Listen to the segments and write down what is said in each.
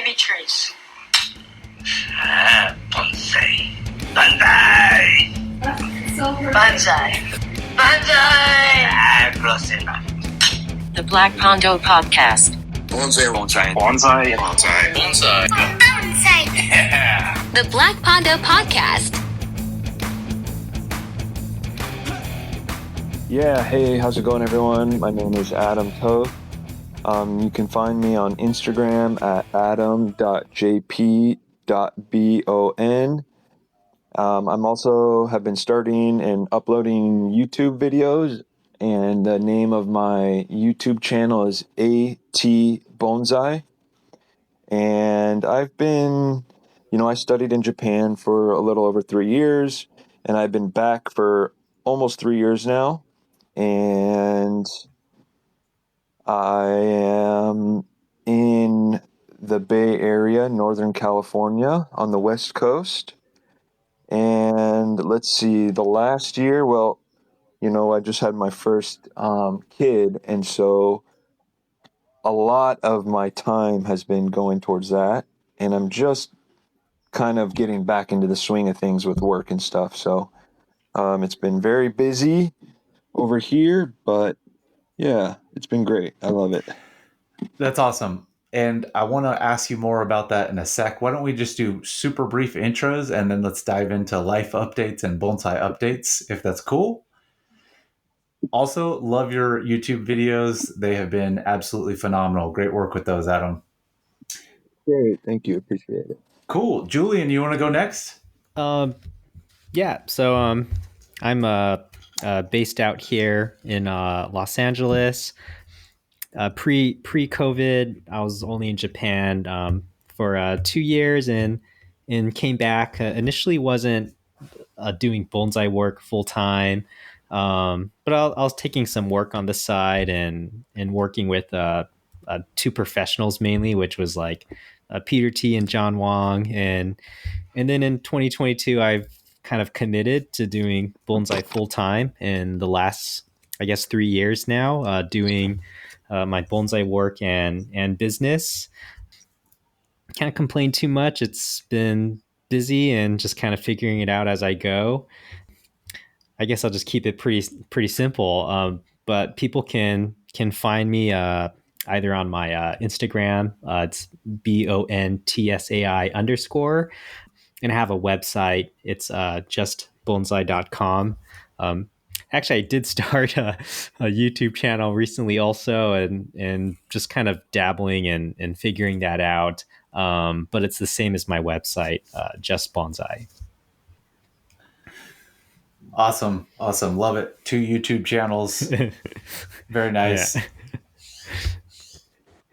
baby trees. Bonsai. Bonsai. Bonsai. Bonsai. Close enough. The Black Pondo Podcast. Bonsai. Bonsai. Bonsai. Bonsai. Bonsai. Bonsai. Yeah. The Black Pondo Podcast. Yeah, hey, how's it going, everyone? My name is Adam Toth. You can find me on Instagram at adam.jp.bon. I'm also have been starting and uploading YouTube videos, and the name of my YouTube channel is AT Bonsai. And I've been, I studied in Japan for a little over 3 years, and I've been back for almost 3 years now. And I am in the Bay Area, Northern California, on the West Coast. And let's see, the last year, I just had my first kid, and so a lot of my time has been going towards that, and I'm just kind of getting back into the swing of things with work and stuff. So it's been very busy over here, but yeah, it's been great. I love it. That's awesome. And I want to ask you more about that in a sec. Why don't we just do super brief intros and then let's dive into life updates and bonsai updates, if that's cool. Also, love your YouTube videos. They have been absolutely phenomenal. Great work with those, Adam. Great. Thank you. Appreciate it. Cool. Julian, you want to go next? Yeah. So I'm based out here in Los Angeles. Pre-COVID, I was only in Japan for 2 years and came back. Initially wasn't doing bonsai work full time, but I was taking some work on the side and working with two professionals mainly, which was like Peter T and John Wong, and then in 2022 I've kind of committed to doing bonsai full time in the last, I guess, 3 years now, doing my bonsai work and business. Can't complain too much. It's been busy and just kind of figuring it out as I go. I guess I'll just keep it pretty simple. But people can find me either on my Instagram. It's BONTSAI_, and I have a website. It's justbonsai.com. Actually, I did start a YouTube channel recently also, and just kind of dabbling and figuring that out. But it's the same as my website, Just Bonsai. Awesome. Love it. 2 YouTube channels. Very nice. Yeah.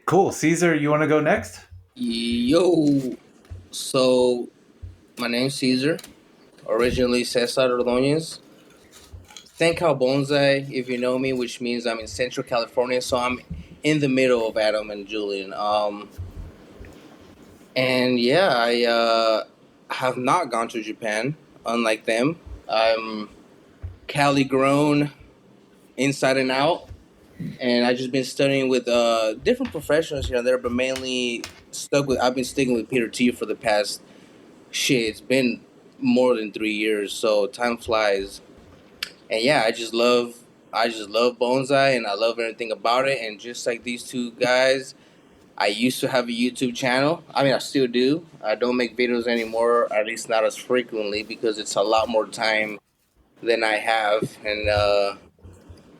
Cool. Cesar, you want to go next? Yo. So, my name's Cesar. Originally Cesar Ordoñez. Senka Bonsai, if you know me, which means I'm in Central California, so I'm in the middle of Adam and Julian. And yeah, I have not gone to Japan, unlike them. I'm Cali grown, inside and out, and I've just been studying with different professionals here and there, but mainly I've been sticking with Peter T for the past it's been more than 3 years, so time flies. And yeah, I just love bonsai, and I love everything about it. And just like these two guys, I used to have a YouTube channel. I mean, I still do. I don't make videos anymore, at least not as frequently, because it's a lot more time than I have. And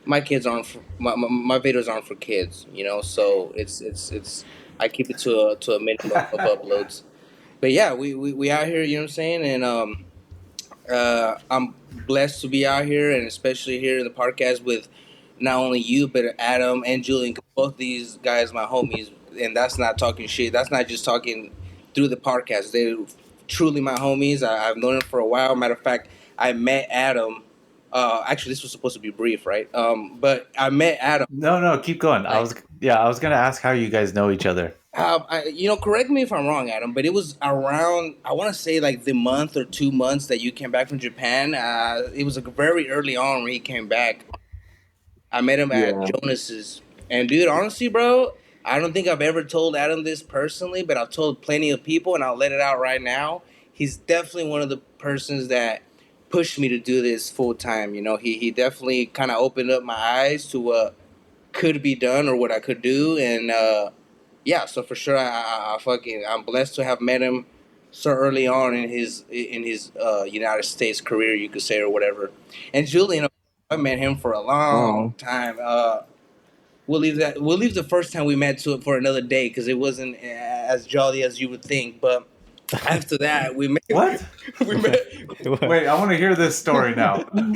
my kids aren't my videos aren't for kids, So it's I keep it to a minimum of uploads. But yeah, we out here, you know what I'm saying, and I'm blessed to be out here, and especially here in the podcast with not only you, but Adam and Julian. Both these guys, my homies, and that's not talking shit. That's not just talking through the podcast. They're truly my homies. I've known them for a while. Matter of fact, I met Adam. Actually, this was supposed to be brief, right? But I met Adam. No, keep going. I was gonna ask how you guys know each other. Correct me if I'm wrong, Adam, but it was around, I want to say like the month or 2 months that you came back from Japan. It was very early on when he came back. I met him at Jonas's. And dude, honestly, bro, I don't think I've ever told Adam this personally, but I've told plenty of people, and I'll let it out right now. He's definitely one of the persons that pushed me to do this full time. He definitely kind of opened up my eyes to what could be done or what I could do, and yeah, so for sure, I'm blessed to have met him so early on in his United States career, you could say, or whatever. And Julian, I met him for a long time. We'll leave the first time we met to it for another day because it wasn't as jolly as you would think. But after that, we met. What? We met. Wait, I want to hear this story now. No,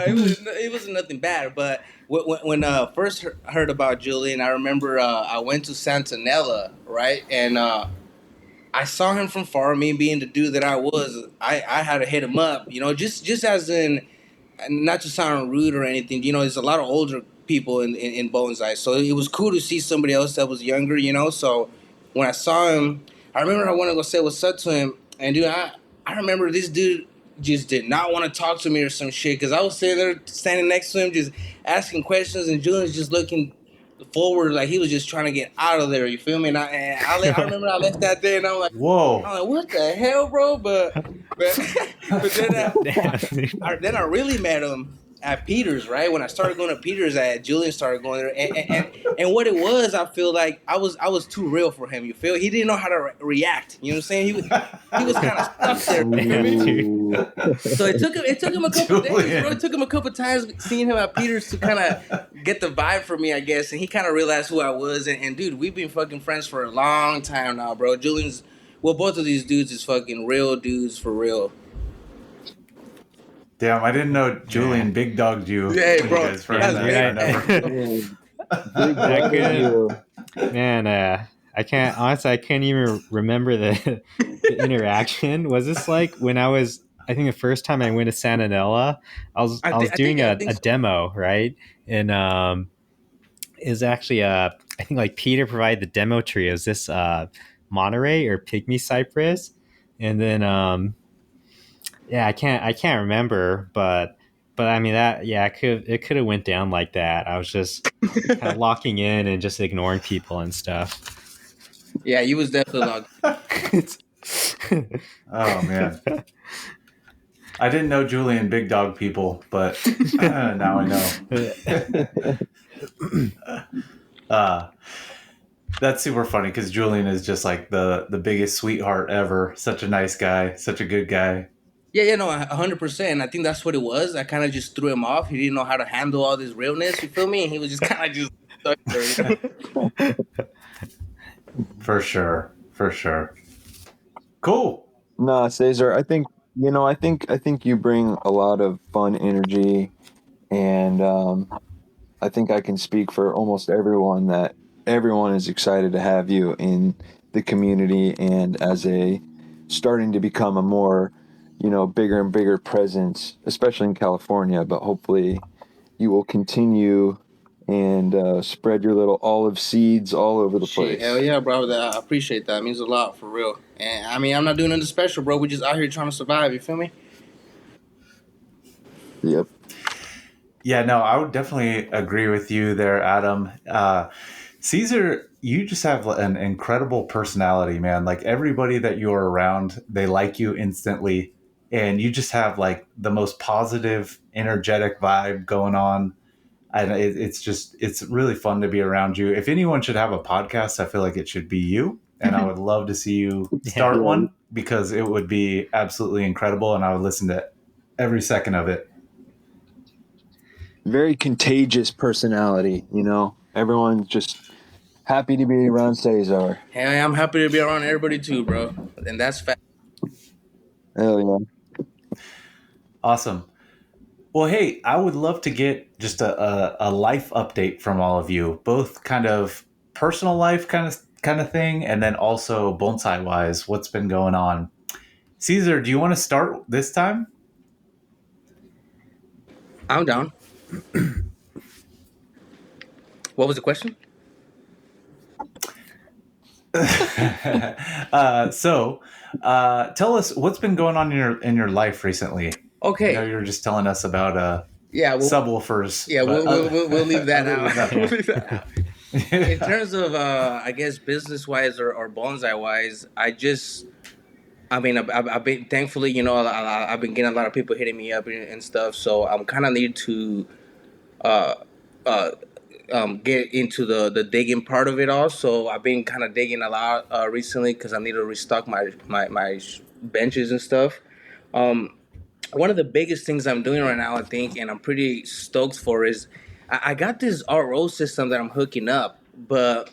it wasn't nothing bad. But when first heard about Julian, I remember I went to Santanella, right, and I saw him from far. Me being the dude that I was, I had to hit him up, just as in. Not to sound rude or anything, there's a lot of older people in bonsai, so it was cool to see somebody else that was younger, So when I saw him, I remember I wanted to go say what's up to him, and dude, I remember this dude just did not want to talk to me or some shit because I was sitting there standing next to him, just asking questions, and Julian's just looking forward like he was just trying to get out of there. You feel me? And I remember I left that day, and I'm like, whoa, what the hell, bro? But then I really met him at Peters, right? When I started going to Peters, Julian started going there, and what it was, I feel like I was too real for him. You feel? He didn't know how to react. You know what I'm saying? He was kind of stuck there. So it took him a couple days, bro. It took him a couple times seeing him at Peters to kind of get the vibe from me, I guess, and he kind of realized who I was. And dude, we've been fucking friends for a long time now, bro. Julian's. Well, both of these dudes is fucking real dudes for real. Damn, I didn't know Julian big dogged you. Hey, bro. You guys friends. Man, I can't even remember the interaction. Was this like when I think the first time I went to Santanella, I was doing a demo, right? And is actually I think like Peter provided the demo tree. It was this Monterey or pygmy cypress, and then I can't remember, but I mean it could have went down like that. I was just kind of locking in and just ignoring people and stuff. Yeah, you was definitely locked. Oh man, I didn't know Julian big dog people, but now I know. That's super funny because Julian is just like the biggest sweetheart ever. Such a nice guy, such a good guy. Yeah, no, 100%. I think that's what it was. I kind of just threw him off. He didn't know how to handle all this realness. You feel me? And he was just kind of just stuck there. For sure. Cool. Nah, Cesar, I think you bring a lot of fun energy, and I think I can speak for almost everyone that everyone is excited to have you in the community and as starting to become a more, bigger and bigger presence, especially in California, but hopefully you will continue and spread your little olive seeds all over the place. Hell yeah, bro. I appreciate that. It means a lot, for real. And I mean, I'm not doing anything special, bro. We're just out here trying to survive. You feel me? Yep. Yeah, no, I would definitely agree with you there, Adam. Cesar, you just have an incredible personality, man. Like everybody that you're around, they like you instantly. And you just have like the most positive, energetic vibe going on. And it's really fun to be around you. If anyone should have a podcast, I feel like it should be you. And I would love to see you start one because it would be absolutely incredible. And I would listen to every second of it. Very contagious personality, Everyone's just happy to be around Cesar. Hey, I'm happy to be around everybody too, bro. And that's fact. Hell yeah. Awesome. Well, hey, I would love to get just a life update from all of you, both kind of personal life kind of thing, and then also bonsai wise, what's been going on. Cesar, do you want to start this time? I'm down. What was the question? So tell us what's been going on in your life recently. Okay. You were just telling us about subwoofers. Yeah, we'll leave that out. in terms of I guess business wise or bonsai wise, I mean, I've been thankfully, I've been getting a lot of people hitting me up and stuff. So I'm kind of need to uh, uh, get into the digging part of it all. So I've been kind of digging a lot recently because I need to restock my benches and stuff. Um, One of the biggest things I'm doing right now, I think, and I'm pretty stoked for is I got this RO system that I'm hooking up, but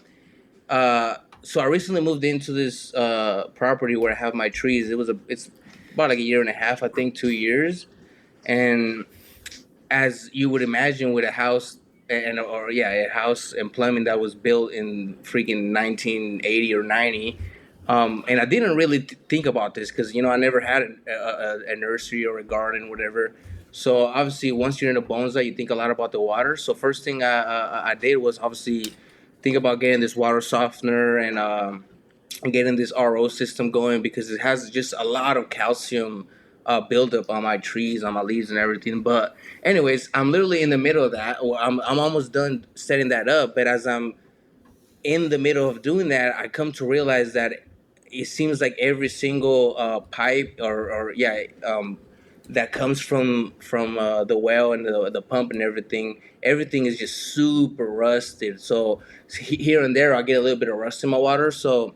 so I recently moved into this property where I have my trees. It's about like a year and a half, I think, 2 years, and as you would imagine with a house a house and plumbing that was built in freaking 1980 or 90. And I didn't really think about this because I never had a nursery or a garden, whatever. So obviously, once you're in a bonsai, you think a lot about the water. So first thing I did was obviously think about getting this water softener and getting this RO system going because it has just a lot of calcium buildup on my trees, on my leaves, and everything. But anyways, I'm literally in the middle of that. Well, I'm almost done setting that up. But as I'm in the middle of doing that, I come to realize that it seems like every single pipe that comes from the well and the pump and everything is just super rusted. So here and there, I get a little bit of rust in my water. So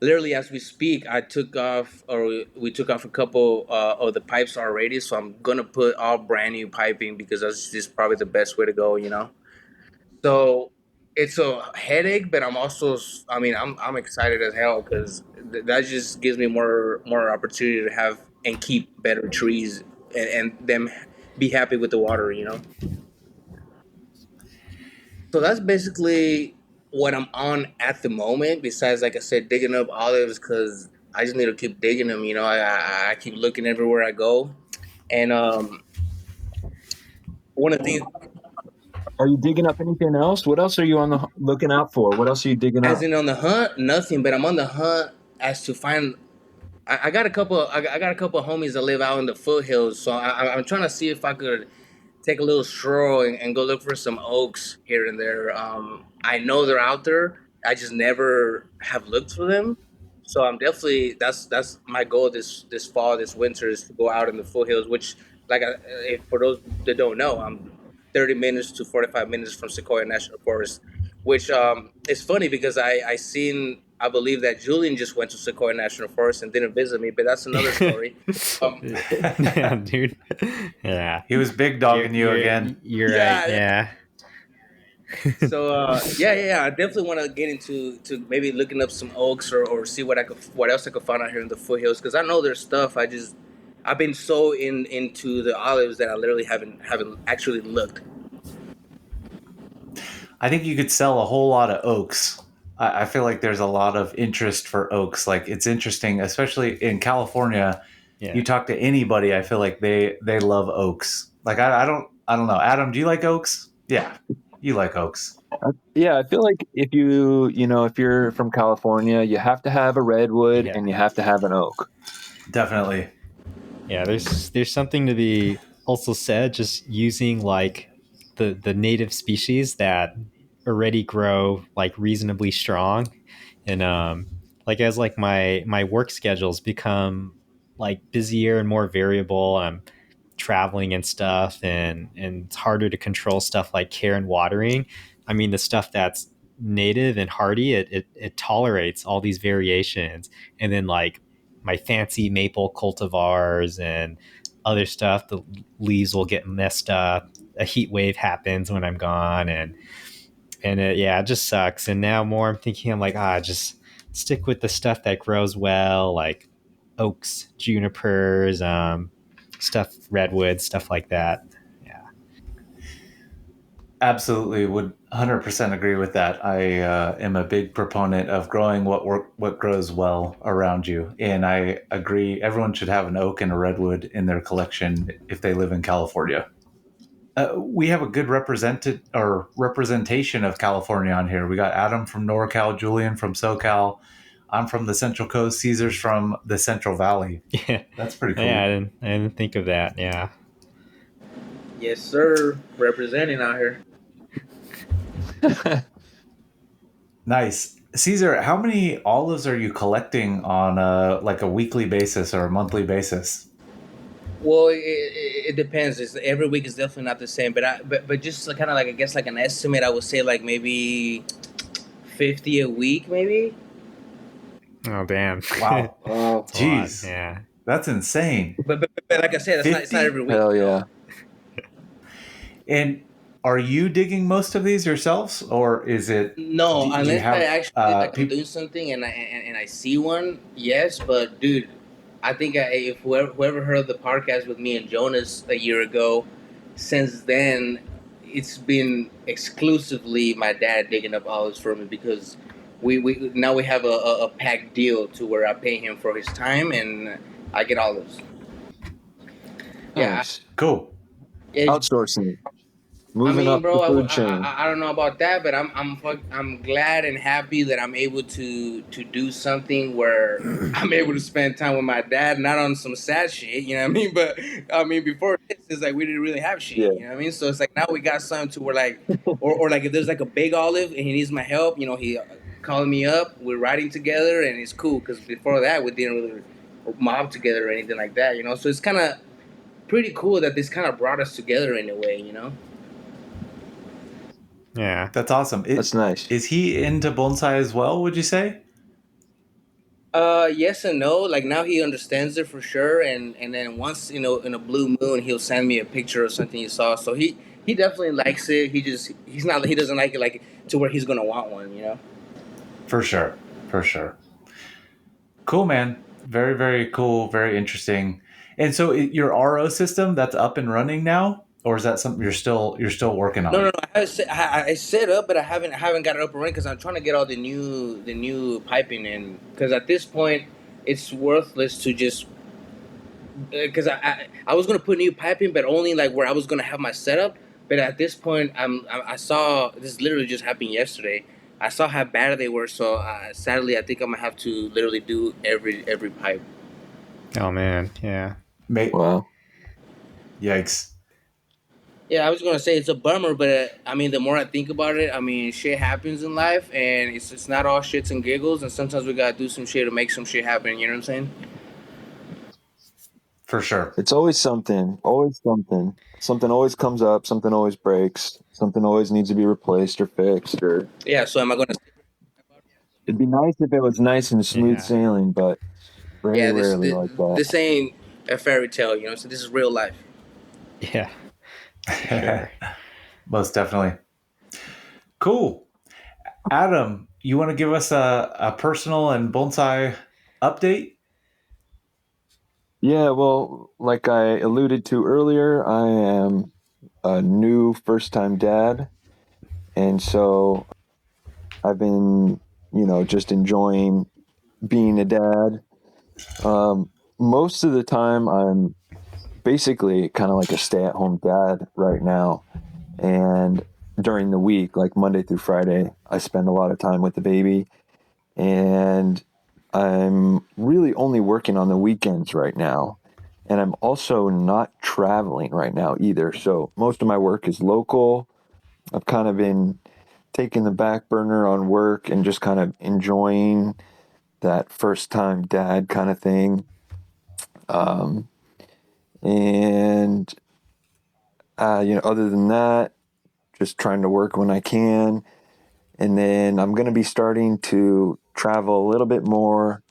literally as we speak, we took off a couple of the pipes already. So I'm gonna put all brand new piping because that's just probably the best way to go. So it's a headache, but I'm excited as hell because that just gives me more opportunity to have and keep better trees and them be happy with the water. So that's basically what I'm on at the moment. Besides, like I said, digging up olives because I just need to keep digging them. I keep looking everywhere I go, and one of the things, Are you digging up anything else? What else are you looking out for? What else are you digging as up? in on the hunt, nothing. But I'm on the hunt as to find. I got a couple. I got a couple of homies that live out in the foothills, so I'm trying to see if I could take a little stroll and go look for some oaks here and there. I know they're out there. I just never have looked for them. So I'm definitely that's my goal this fall, this winter is to go out in the foothills. Which, if for those that don't know, I'm 30 minutes to 45 minutes from Sequoia National Forest. Which is funny because I believe that Julian just went to Sequoia National Forest and didn't visit me, but that's another story. Yeah, dude. Yeah. He was big dogging you again. You're right. Yeah, Yeah. so I definitely want to get into to maybe looking up some oaks or see what else I could find out here in the foothills because I know there's stuff. I've been so into the olives that I literally haven't actually looked. I think you could sell a whole lot of oaks. I feel like there's a lot of interest for oaks. Like it's interesting, especially in California. Yeah. You talk to anybody, I feel like they love oaks. Like I don't know. Adam, do you like oaks? Yeah, you like oaks. Yeah, I feel like if if you're from California, you have to have a redwood Yeah. and you have to have an oak. Definitely. Yeah, there's something to be also said just using like the native species that already grow like reasonably strong and like as like my work schedules become like busier and more variable, I'm traveling and stuff and it's harder to control stuff like care and watering. I mean the stuff that's native and hardy, it tolerates all these variations. And then like my fancy maple cultivars and other stuff, the leaves will get messed up, a heat wave happens when I'm gone, and it just sucks. And now more I'm thinking, I'm like, just stick with the stuff that grows well, like oaks, junipers, stuff, redwood, stuff like that. Yeah. Absolutely, would 100% agree with that. I am a big proponent of growing what grows well around you, and I agree. Everyone should have an oak and a redwood in their collection if they live in California. We have a good representation of California on here. We got Adam from NorCal, Julian from SoCal. I'm from the Central Coast. Caesar's from the Central Valley. Yeah. That's pretty cool. Yeah, I didn't think of that. Yeah. Yes, sir. Representing out here. Nice. Cesar, how many olives are you collecting on a weekly basis or a monthly basis? Well, it depends. Every week is definitely not the same, but just kind of like, I guess, like an estimate, I would say like maybe 50 a week, maybe. Oh damn. Wow. Oh, It's a lot. Jeez. Yeah. That's insane. But like I said, it's not 50? every week. hell You know? yeah. And are you digging most of these yourselves, or is it? No, Do you unless I have actually like I'm people? doing something and I see one, yes. But dude, I think if whoever heard the podcast with me and Jonas a year ago, since then it's been exclusively my dad digging up olives for me because we now we have a packed deal to where I pay him for his time and I get olives. Yeah, Nice. Cool. yeah. Outsourcing. I Moving mean, up bro, the food chain. I don't know about that, but I'm glad and happy that I'm able to do something where I'm able to spend time with my dad, not on some sad shit, you know what I mean? But I mean, before this, it's like we didn't really have shit, Yeah. you know what I mean? So it's like now we got something to where like, or like if there's like a big olive and he needs my help, you know, he calling me up, we're riding together, and it's cool because before that we didn't really mob together or anything like that, you know. So it's kind of pretty cool that this kind of brought us together in a way, you know. Yeah. That's awesome. That's nice. Is he into bonsai as well? Would you say? Yes and no. Like now he understands it for sure, and then once in a blue moon he'll send me a picture of something he saw. So he definitely likes it. He doesn't like it like to where he's gonna want one. You know. For sure. For sure. Cool, man. Very, very cool. Very interesting. And so, your RO system that's up and running now, or is that something you're still working No, no, on? no. I set up, but I haven't got it up and running because I'm trying to get all the new piping in. Because at this point, it's worthless to just because I was gonna put new piping, but only like where I was gonna have my setup. But at this point, I saw this literally just happened yesterday. I saw how bad they were, so sadly, I think I'm gonna have to literally do every pipe. Oh man. Yeah. Wow. Yikes. Yeah, I was gonna say it's a bummer, but I mean, the more I think about it, I mean, shit happens in life, and it's not all shits and giggles, and sometimes we gotta do some shit to make some shit happen. You know what I'm saying? For sure. It's always something. Always something. Something always comes up. Something always breaks. Something always needs to be replaced or fixed. Or Yeah. So am I gonna? it'd be nice if it was nice and smooth Yeah. sailing, but very Yeah. rarely like that. This ain't a fairy tale. You know. So this is real life. Yeah. For sure. Most definitely. Cool. Adam, you want to give us a personal and bonsai update? Yeah, well, like I alluded to earlier, I am a new first-time dad, and so I've been, just enjoying being a dad. Most of the time, I'm basically kind of like a stay-at-home dad right now. And during the week, like Monday through Friday, I spend a lot of time with the baby. And I'm really only working on the weekends right now. And I'm also not traveling right now either. So most of my work is local. I've kind of been taking the back burner on work and just kind of enjoying that first time dad kind of thing. Um, and, other than that, just trying to work when I can. And then I'm going to be starting to travel a little bit more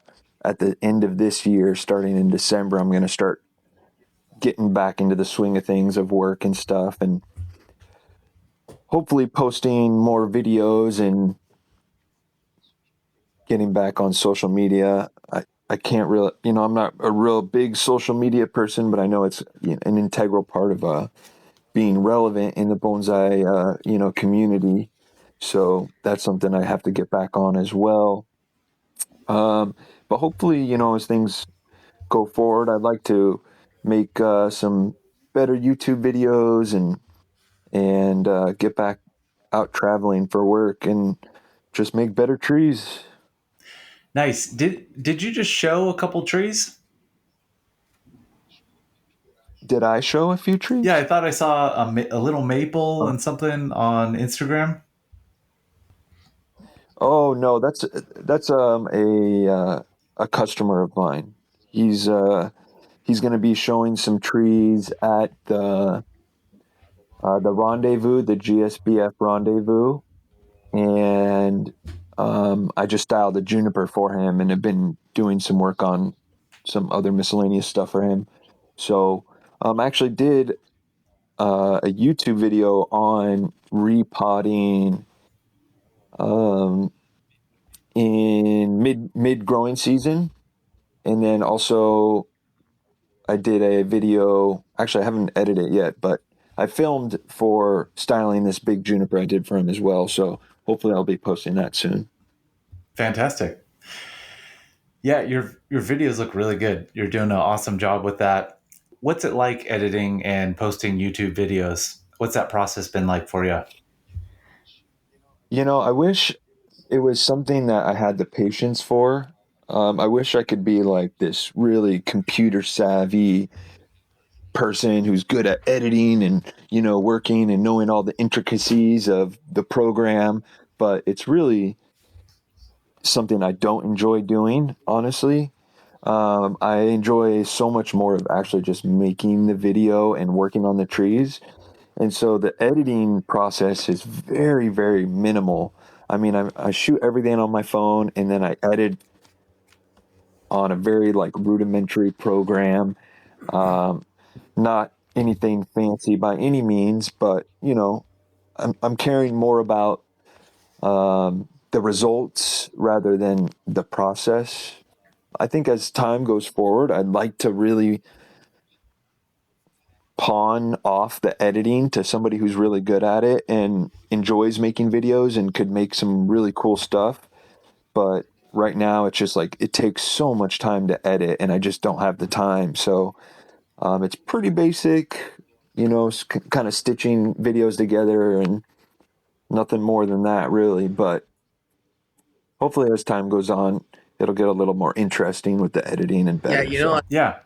at the end of this year. Starting in December, I'm going to start getting back into the swing of things of work and stuff, and hopefully posting more videos and getting back on social media. I can't really, I'm not a real big social media person, but I know it's an integral part of being relevant in the bonsai, community. So that's something I have to get back on as well. But hopefully, as things go forward, I'd like to make some better YouTube videos and get back out traveling for work and just make better trees. Nice. Did you just show a couple trees? Did I show a few Yeah, trees? I thought I saw a little maple Uh, and something on Instagram. Oh no, that's a customer of mine. He's going to be showing some trees at the rendezvous, the GSBF rendezvous, and I just styled a juniper for him and have been doing some work on some other miscellaneous stuff for him. So I actually did a YouTube video on repotting um, in mid growing season, and then also I did a video. Actually, I haven't edited it yet, but I filmed for styling this big juniper I did for him as well. So hopefully, I'll be posting that soon. Fantastic. Yeah, your videos look really good. You're doing an awesome job with that. What's it like editing and posting YouTube videos? What's that process been like for you? You know, I wish it was something that I had the patience for. I wish I could be like this really computer savvy person who's good at editing and, working and knowing all the intricacies of the program. But it's really something I don't enjoy doing, honestly. I enjoy so much more of actually just making the video and working on the trees. And so the editing process is very, very minimal. I mean, I shoot everything on my phone and then I edit on a very like rudimentary program. Not anything fancy by any means, but I'm caring more about the results rather than the process. I think as time goes forward, I'd like to really pawn off the editing to somebody who's really good at it and enjoys making videos and could make some really cool stuff. But right now, it's just like it takes so much time to edit, and I just don't have the time. So it's pretty basic, kind of stitching videos together and nothing more than that, really. But hopefully, as time goes on, it'll get a little more interesting with the editing and better. Yeah.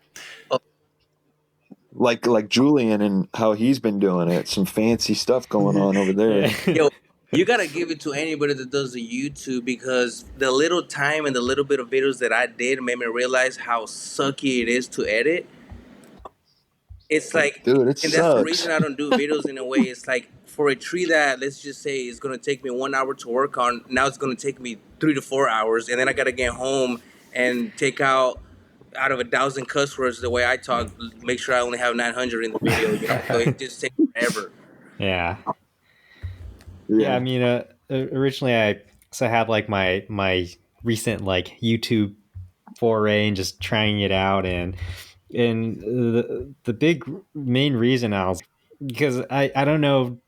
Like Julian and how he's been doing it, some fancy stuff going on over there. Yo, you gotta give it to anybody that does the YouTube, because the little time and the little bit of videos that I did made me realize how sucky it is to edit. It's like, Dude, it and that's the sucks. reason I don't do videos in a way. It's like for a tree that, let's just say, is gonna take me 1 hour to work on, now it's gonna take me 3 to 4 hours, and then I gotta get home and take out of 1,000 cuss words the way I talk, make sure I only have 900 in the video. So it just takes forever. Yeah. I mean, originally I had like my recent like YouTube foray and just trying it out, and the big main reason I was, because I don't know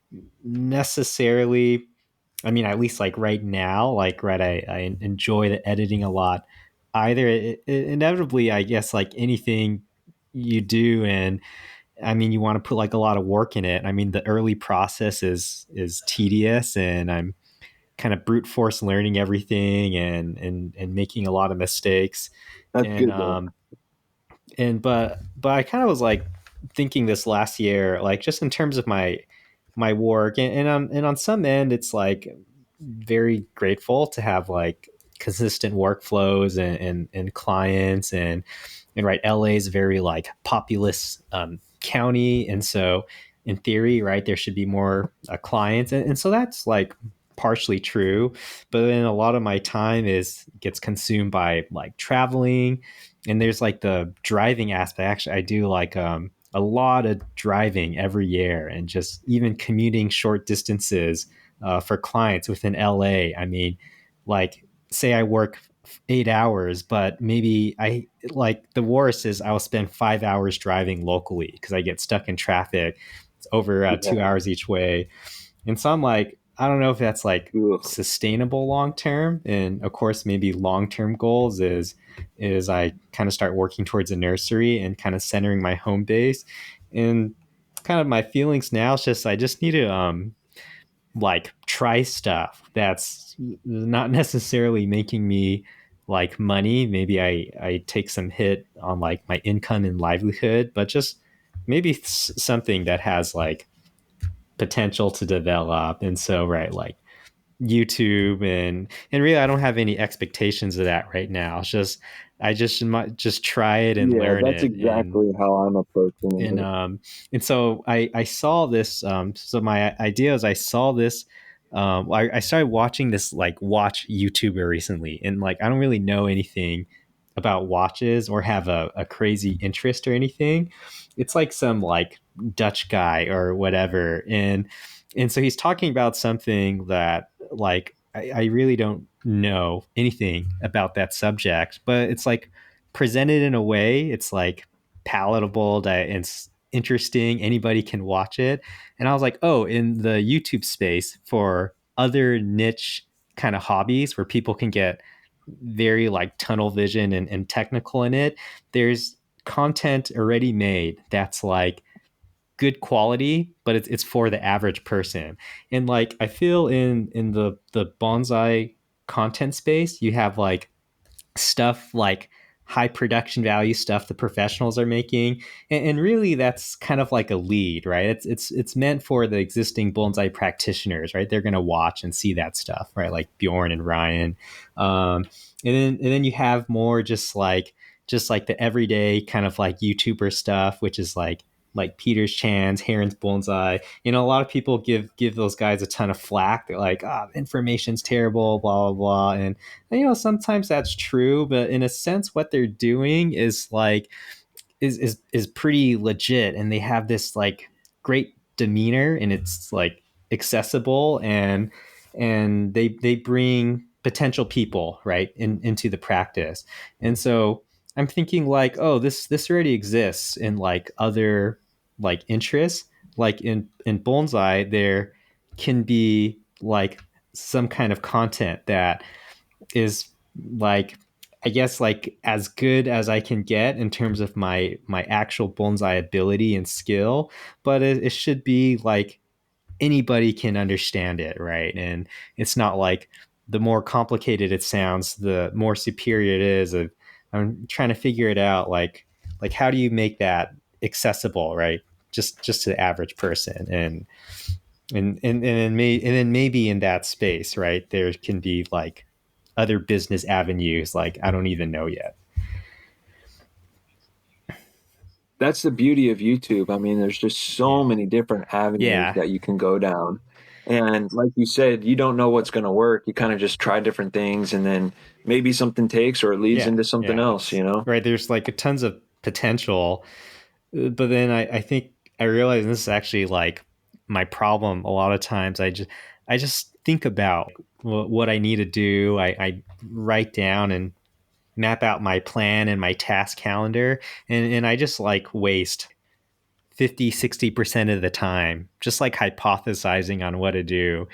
necessarily. I mean, at least like right now, like I enjoy the editing a lot. Either inevitably, I guess, like anything you do, and I mean, you want to put like a lot of work in it. I mean, the early process is tedious, and I'm kind of brute force learning everything and making a lot of mistakes. That's And good, though. but I kind of was like thinking this last year, like just in terms of my work, and on some end, it's like very grateful to have like consistent workflows and clients, and right, LA is very like populous county, and so in theory, right, there should be more clients, and so that's like partially true, but then a lot of my time gets consumed by like traveling, and there's like the driving aspect. Actually, I do like a lot of driving every year, and just even commuting short distances for clients within LA. I mean, like, say I work 8 hours, but maybe I like, the worst is I'll spend 5 hours driving locally because I get stuck in traffic. It's over 2 hours each way. And so I'm like, I don't know if that's like sustainable long term. And of course, maybe long term goals is I kind of start working towards a nursery and kind of centering my home base. And kind of my feelings now is just I just need to like try stuff that's not necessarily making me like money. Maybe I take some hit on like my income and livelihood, but just maybe something that has like potential to develop. And so, right, like YouTube, and really I don't have any expectations of that right now. It's just I just might just try it and Yeah, learn that's it. exactly how I'm approaching And it. and so I saw this so my idea is I saw this I started watching this like watch YouTuber recently, and like I don't really know anything about watches or have a crazy interest or anything. It's like some like Dutch guy or whatever, and so he's talking about something that like I really don't know anything about that subject, but it's like presented in a way it's like palatable and it's interesting. Anybody can watch it. And I was like, oh, in the YouTube space for other niche kind of hobbies where people can get very like tunnel vision and technical in it, there's content already made that's like good quality, but it's for the average person. And like I feel in the bonsai content space, you have like stuff like high production value stuff the professionals are making, and really that's kind of like a lead, right? It's meant for the existing bonsai practitioners, right? They're going to watch and see that stuff, right? Like Bjorn and Ryan, and then you have more just like the everyday kind of like YouTuber stuff, which is like Peter's Chan's, Heron's Bonsai. You know, a lot of people give those guys a ton of flack. They're like, information's terrible, blah blah blah, and you know, sometimes that's true, but in a sense, what they're doing is like is pretty legit, and they have this like great demeanor, and it's like accessible, and they bring potential people right into the practice. And so I'm thinking like, oh, this already exists in like other like interests, like in bonsai there can be like some kind of content that is like, I guess like as good as I can get in terms of my actual bonsai ability and skill, but it should be like anybody can understand it, right? And it's not like the more complicated it sounds, the more superior it is. I'm trying to figure it out, like how do you make that accessible, right? Just to the average person, and then maybe in that space, right, there can be like other business avenues like I don't even know yet. That's the beauty of YouTube. I mean, there's just so Yeah. many different avenues Yeah. that you can go down. And like you said, you don't know what's going to work. You kind of just try different things, and then maybe something takes or it leads Yeah. into something Yeah. else, you know? Right. There's like tons of potential. But then I think I realize this is actually like my problem. A lot of times I just think about what I need to do. I write down and map out my plan and my task calendar, and I just like waste 50-60% of the time just like hypothesizing on what to do.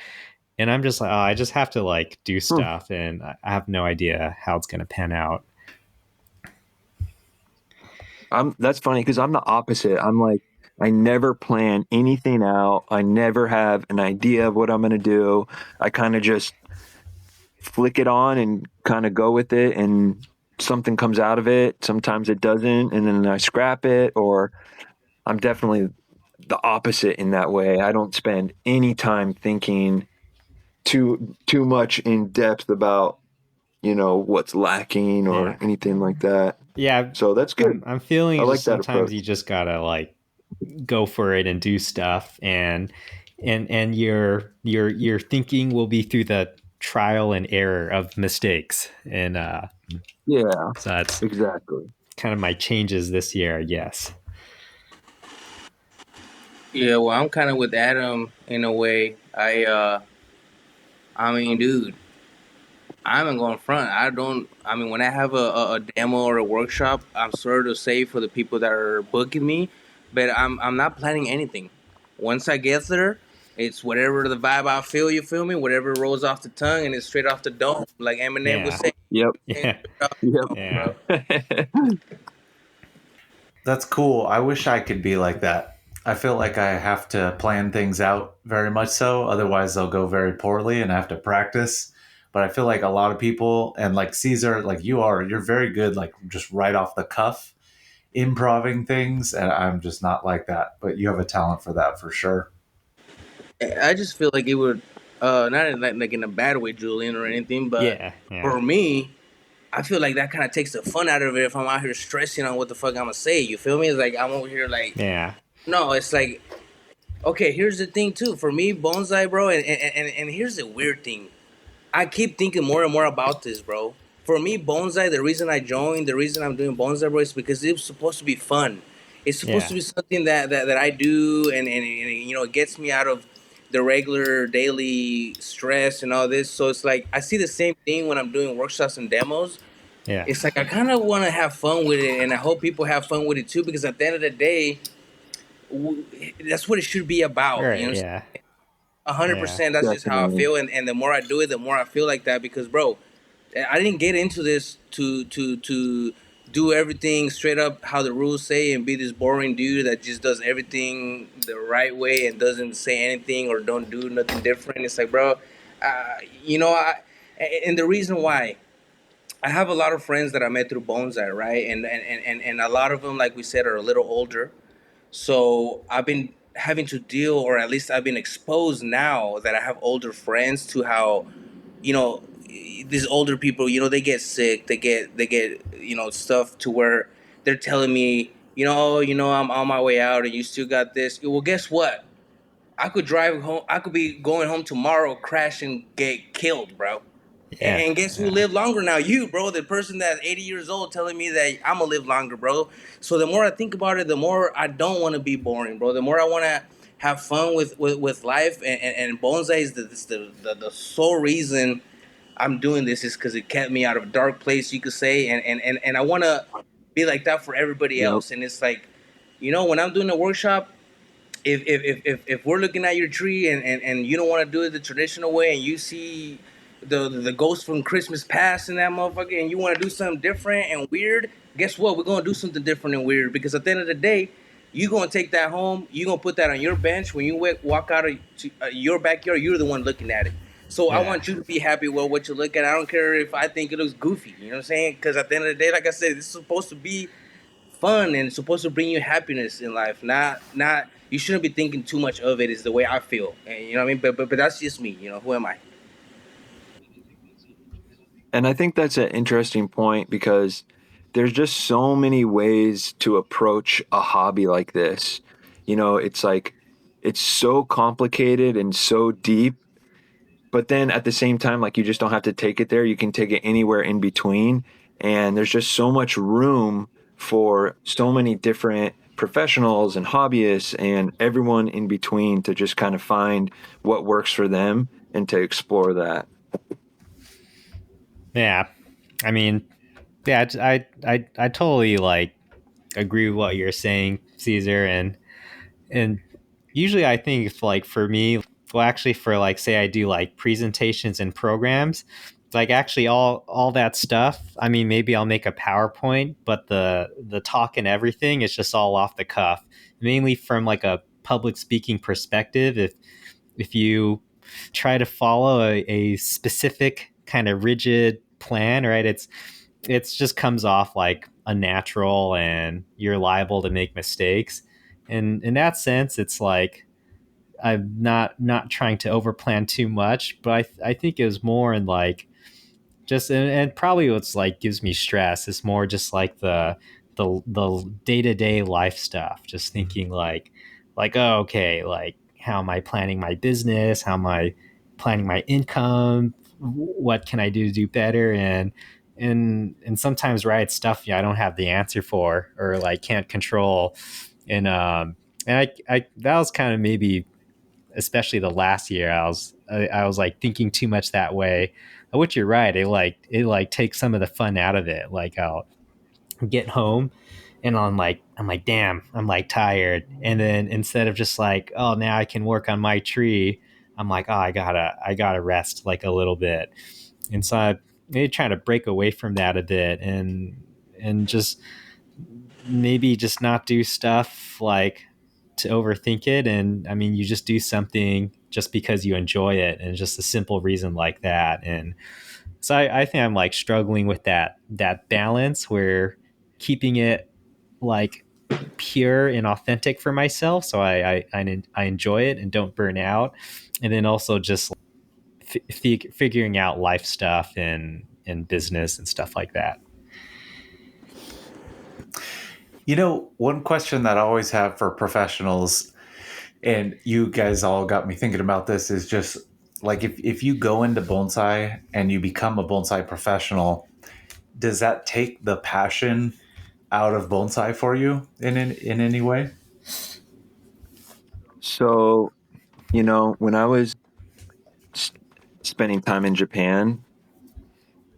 And I'm just like, oh, I just have to like do Hmm. stuff, and I have no idea how it's going to pan out. That's funny because I'm the opposite. I'm like, I never plan anything out. I never have an idea of what I'm going to do. I kind of just flick it on and kind of go with it, and something comes out of it. Sometimes it doesn't, and then I scrap it, or I'm definitely the opposite in that way. I don't spend any time thinking too much in depth about, what's lacking or Yeah. anything like that. Yeah. So that's good. I'm feeling I like just that sometimes approach. you just gotta like go for it and do stuff, and your thinking will be through the trial and error of mistakes. And Yeah, so that's exactly. kind of my changes this year, I guess. Yeah, well, I'm kind of with Adam in a way. I mean, dude, I'm not going front. I don't. I mean, when I have a demo or a workshop, I'm sorry to say for the people that are booking me, but I'm not planning anything. Once I get there, it's whatever the vibe I feel. You feel me? Whatever rolls off the tongue and it's straight off the dome, like Eminem would Yeah. say. Yep. Yeah. Straight off the Yep. dome, Yeah. bro. That's cool. I wish I could be like that. I feel like I have to plan things out very much so. Otherwise, they'll go very poorly and I have to practice. But I feel like a lot of people, and like Caesar, like you're very good, like just right off the cuff, improving things. And I'm just not like that. But you have a talent for that for sure. I just feel like it would Not in, like in a bad way, Julian, or anything, but Yeah, yeah, for me, I feel like that kind of takes the fun out of it if I'm out here stressing on what the fuck I'm gonna say. You feel me? It's like I'm over here like, yeah, no, it's like, okay, here's the thing too. For me, bonsai, bro, and here's the weird thing. I keep thinking more and more about this, bro. For me, bonsai, the reason I joined, the reason I'm doing bonsai, bro, is because it's supposed to be fun. It's supposed to yeah, be something that I do, and you know, it gets me out of the regular daily stress and all this. So it's like I see the same thing when I'm doing workshops and demos. yeah. It's like I kind of want to have fun with it, and I hope people have fun with it too. Because at the end of the day, that's what it should be All about. You right, know, yeah, hundred yeah, percent. That's just how I Definitely. feel, and the more I do it, the more I feel like that. Because, bro, I didn't get into this to do everything straight up how the rules say and be this boring dude that just does everything the right way and doesn't say anything or don't do nothing different. It's like, bro, you know, and the reason why. I have a lot of friends that I met through bonsai, right? And a lot of them, like we said, are a little older. So I've been having to deal, or at least I've been exposed now that I have older friends to how, you know, these older people, you know, they get sick, they get, you know, stuff to where they're telling me, I'm on my way out, and you still got this. Well, guess what? I could drive home. I could be going home tomorrow, crash and get killed, bro. yeah, And guess who yeah, live longer now? You, bro, the person that's 80 years old telling me that I'm gonna live longer, bro. So the more I think about it, the more I don't want to be boring, bro. The more I want to have fun with life. And bonsai is the sole reason I'm doing this is because it kept me out of a dark place, you could say. And I want to be like that for everybody Yep. else. And it's like, when I'm doing a workshop, if we're looking at your tree and you don't want to do it the traditional way, and you see the ghost from Christmas past in that motherfucker, and you want to do something different and weird, guess what? We're gonna do something different and weird, because at the end of the day, you gonna take that home. You gonna put that on your bench when you walk out of your backyard. You're the one looking at it. So I yeah. want you to be happy with what you look at. I don't care if I think it looks goofy. You know what I'm saying? Because at the end of the day, like I said, this is supposed to be fun and supposed to bring you happiness in life. Not you shouldn't be thinking too much of it. Is the way I feel, and you know what I mean. But that's just me. Who am I? And I think that's an interesting point because there's just so many ways to approach a hobby like this. It's like it's so complicated and so deep, but then at the same time, like you just don't have to take it there. You can take it anywhere in between. And there's just so much room for so many different professionals and hobbyists and everyone in between to just kind of find what works for them and to explore that. Yeah. I mean, yeah, I totally like agree with what you're saying, Caesar, and usually I think if like for me, well, actually for like say I do like presentations and programs, like actually all that stuff. I mean, maybe I'll make a PowerPoint, but the talk and everything is just all off the cuff, mainly from like a public speaking perspective. If you try to follow a specific kind of rigid plan, right? It's just comes off like unnatural, and you're liable to make mistakes. And in that sense, it's like I'm not trying to overplan too much, but I think it was more in like just and probably what's like gives me stress is more just like the day-to-day life stuff, just thinking like oh okay, like how am I planning my business, how am I planning my income, what can I do to do better, and sometimes right stuff I don't have the answer for or like can't control. And I that was kind of maybe especially the last year I was like thinking too much that way, which you're right, it like takes some of the fun out of it. Like I'll get home and I'm like damn, I'm like tired, and then instead of just like oh now I can work on my tree, I'm like oh I gotta rest like a little bit. And so I maybe trying to break away from that a bit, and just maybe just not do stuff like to overthink it. And I mean, you just do something just because you enjoy it, and just a simple reason like that. And so I think I'm like struggling with that balance where keeping it like pure and authentic for myself, so I enjoy it and don't burn out, and then also just figuring out life stuff and business and stuff like that. One question that I always have for professionals, and you guys all got me thinking about this, is just like if you go into bonsai and you become a bonsai professional, does that take the passion out of bonsai for you in any way? So, when I was spending time in Japan,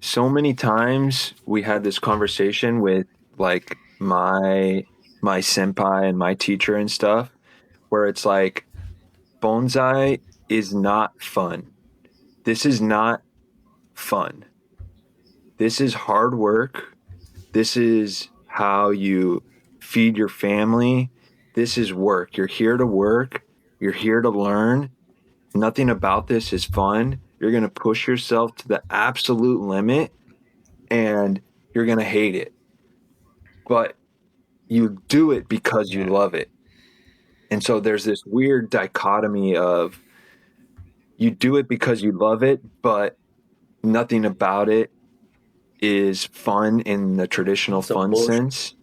so many times we had this conversation with like my senpai and my teacher and stuff, where it's like bonsai is not fun. This is not fun. This is hard work. This is how you feed your family. This is work. You're here to work. You're here to learn. Nothing about this is fun. You're going to push yourself to the absolute limit and you're going to hate it. But you do it because you love it. And so there's this weird dichotomy of you do it because you love it, but nothing about it is fun in the traditional fun sense.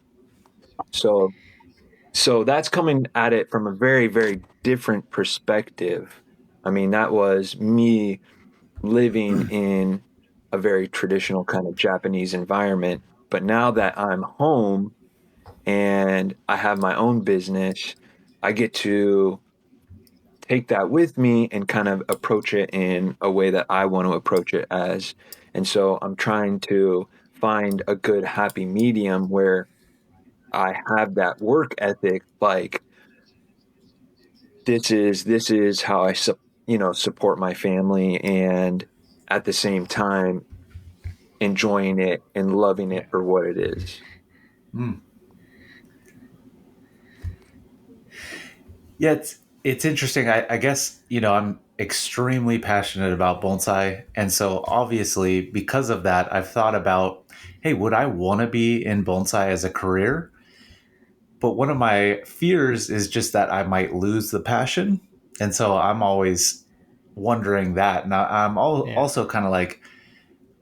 So that's coming at it from a very, very different perspective. I mean, that was me living in a very traditional kind of Japanese environment. But now that I'm home and I have my own business, I get to take that with me and kind of approach it in a way that I want to approach it as. And so I'm trying to find a good happy medium where I have that work ethic, like this is how I support my family, and at the same time enjoying it and loving it for what it is. Yeah, it's interesting. I guess, I'm extremely passionate about bonsai. And so obviously because of that, I've thought about, hey, would I want to be in bonsai as a career? But one of my fears is just that I might lose the passion. And so I'm always wondering that. Now, I'm also kind of like,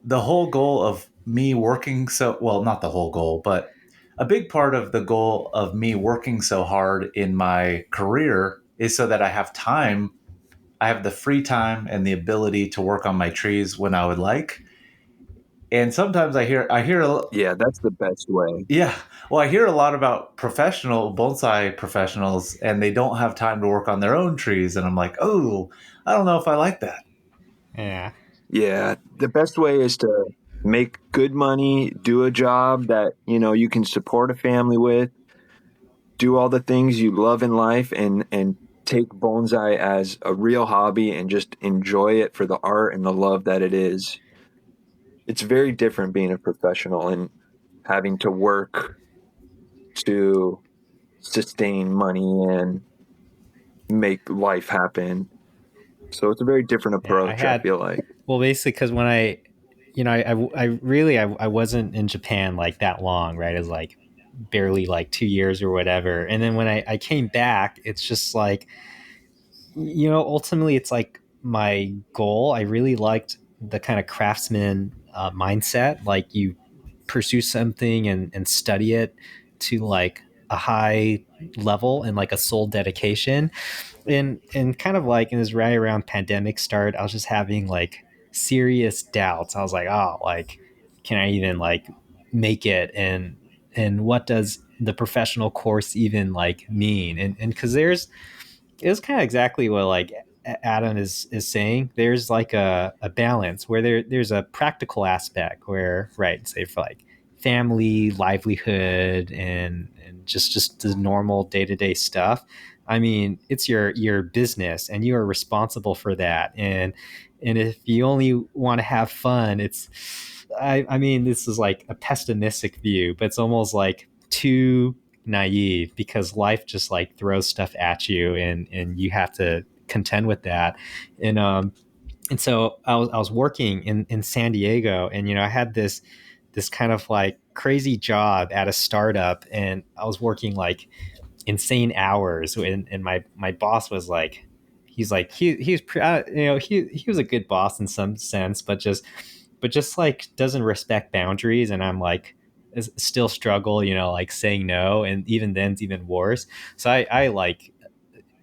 the whole goal of me working not the whole goal, but a big part of the goal of me working so hard in my career is so that I have time. I have the free time and the ability to work on my trees when I would like. And sometimes I hear, Yeah, that's the best way. yeah. Well, I hear a lot about professional bonsai professionals, and they don't have time to work on their own trees. And I'm like, oh, I don't know if I like that. Yeah. Yeah, the best way is to make good money, do a job that, you can support a family with, do all the things you love in life, and take bonsai as a real hobby and just enjoy it for the art and the love that it is. It's very different being a professional and having to work to sustain money and make life happen. So it's a very different approach, I feel like. Well, basically, because when I wasn't in Japan like that long, right? It was like barely like 2 years or whatever. And then when I came back, it's just like, ultimately it's like my goal. I really liked the kind of craftsman mindset. Like you pursue something and study it to like a high level and like a soul dedication. And kind of like, and this right around pandemic start, I was just having like serious doubts. I was like, oh, like, can I even like make it? And what does the professional course even like mean? And because it's kind of exactly what like Adam is saying. There's like a balance where there's a practical aspect where, right, say for like family, livelihood, and just the normal day-to-day stuff. I mean, it's your business and you are responsible for that. And if you only want to have fun, I mean, this is like a pessimistic view, but it's almost like too naive, because life just like throws stuff at you and you have to contend with that. And so I was working in San Diego, and I had this kind of like crazy job at a startup, and I was working like insane hours, and my boss was like, he's like he was a good boss in some sense, but just like doesn't respect boundaries, and I'm like still struggle, like saying no, and even then's even worse. So I like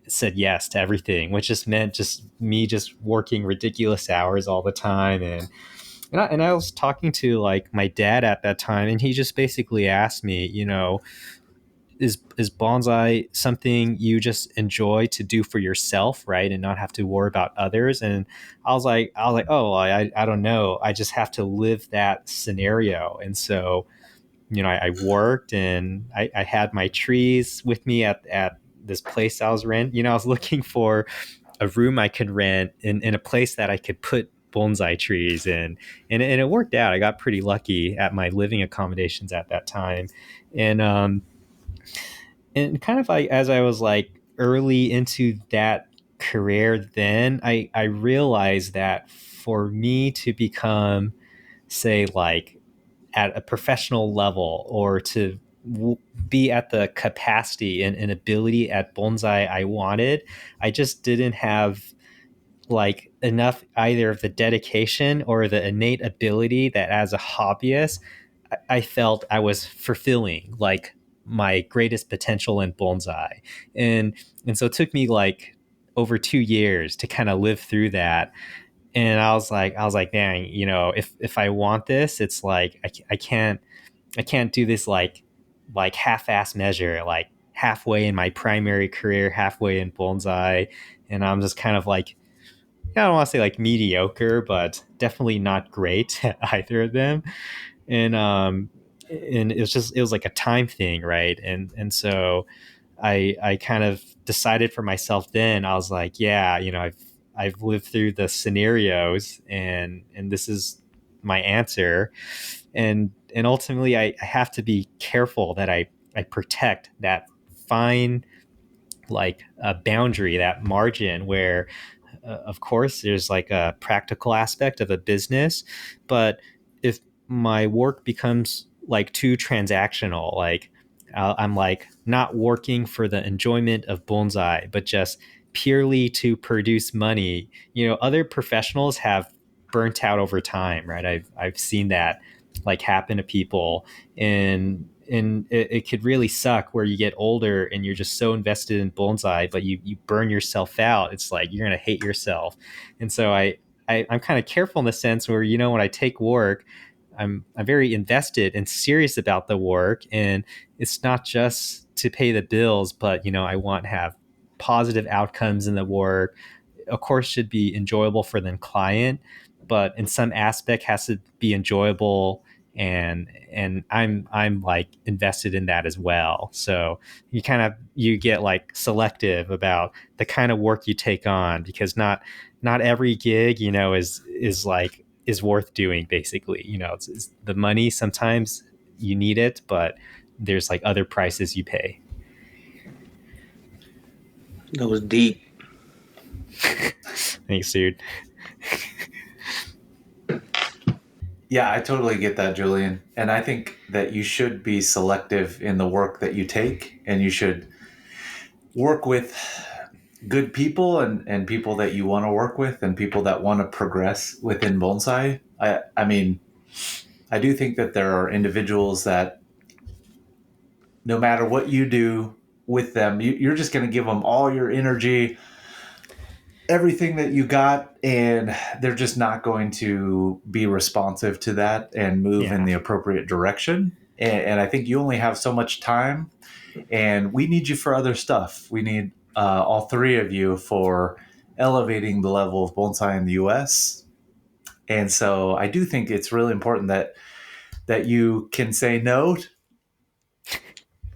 said yes to everything, which just meant just me just working ridiculous hours all the time. And I was talking to like my dad at that time, and he just basically asked me, is bonsai something you just enjoy to do for yourself, right, and not have to worry about others? And I was like, oh, I don't know, I just have to live that scenario. And so I worked, and I had my trees with me at this place I was renting. I was looking for a room I could rent in a place that I could put bonsai trees in, and it worked out. I got pretty lucky at my living accommodations at that time. And kind of like as I was like early into that career, then I realized that for me to become, say, like at a professional level, or to be at the capacity and ability at bonsai I wanted, I just didn't have like enough either of the dedication or the innate ability that as a hobbyist I felt I was fulfilling like my greatest potential in bonsai. And so it took me like over 2 years to kind of live through that. And I was like, dang, if I want this, it's like I can't do this like half-ass measure, like halfway in my primary career, halfway in bonsai. And I'm just kind of like, I don't want to say like mediocre, but definitely not great at either of them. And it was like a time thing, right? And so I kind of decided for myself then. I was like, yeah, I've lived through the scenarios, and this is my answer. And ultimately I have to be careful that I protect that fine like a boundary, that margin where of course there's like a practical aspect of a business, but if my work becomes like too transactional, like I'm like not working for the enjoyment of bonsai but just purely to produce money, other professionals have burnt out over time, right? I've seen that like happen to people. And it could really suck where you get older and you're just so invested in bonsai, but you burn yourself out. It's like you're gonna hate yourself. And so I'm kind of careful in the sense where, when I take work, I'm very invested and serious about the work, and it's not just to pay the bills, but I want to have positive outcomes in the work. Of course, should be enjoyable for the client, but in some aspect has to be enjoyable, and I'm like invested in that as well. So you get like selective about the kind of work you take on, because not every gig is worth doing. Basically, it's the money, sometimes you need it, but there's like other prices you pay. That was deep. Thanks, dude. Yeah, I totally get that, Julian. And I think that you should be selective in the work that you take, and you should work with good people, and people that you want to work with, and people that want to progress within bonsai. I mean, I do think that there are individuals that no matter what you do with them, you're just going to give them all your energy, everything that you got, and they're just not going to be responsive to that and move in the appropriate direction. And I think you only have so much time, and we need you for other stuff. We need all three of you for elevating the level of bonsai in the US. And so I do think it's really important that you can say no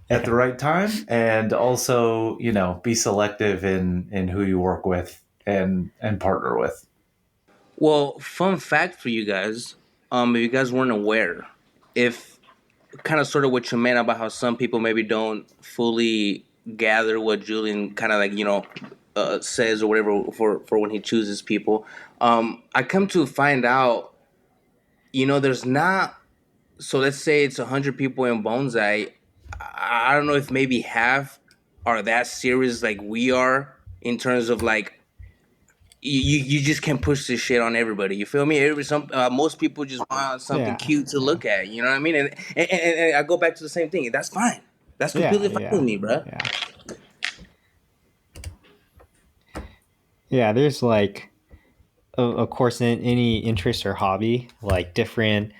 at the right time, and also, be selective in who you work with and partner with. Well, fun fact for you guys, if you guys weren't aware, if kind of sort of what you meant about how some people maybe don't fully gather what Julian kind of like, says or whatever for when he chooses people. I come to find out, there's not. So let's say it's 100 people in bonsai. I don't know if maybe half are that serious like we are in terms of like you just can't push this shit on everybody. You feel me? Most people just want something cute to look at. You know what I mean? And I go back to the same thing. That's fine. That's completely fine with me, bro. Yeah, there's like, of course, in any interest or hobby, like different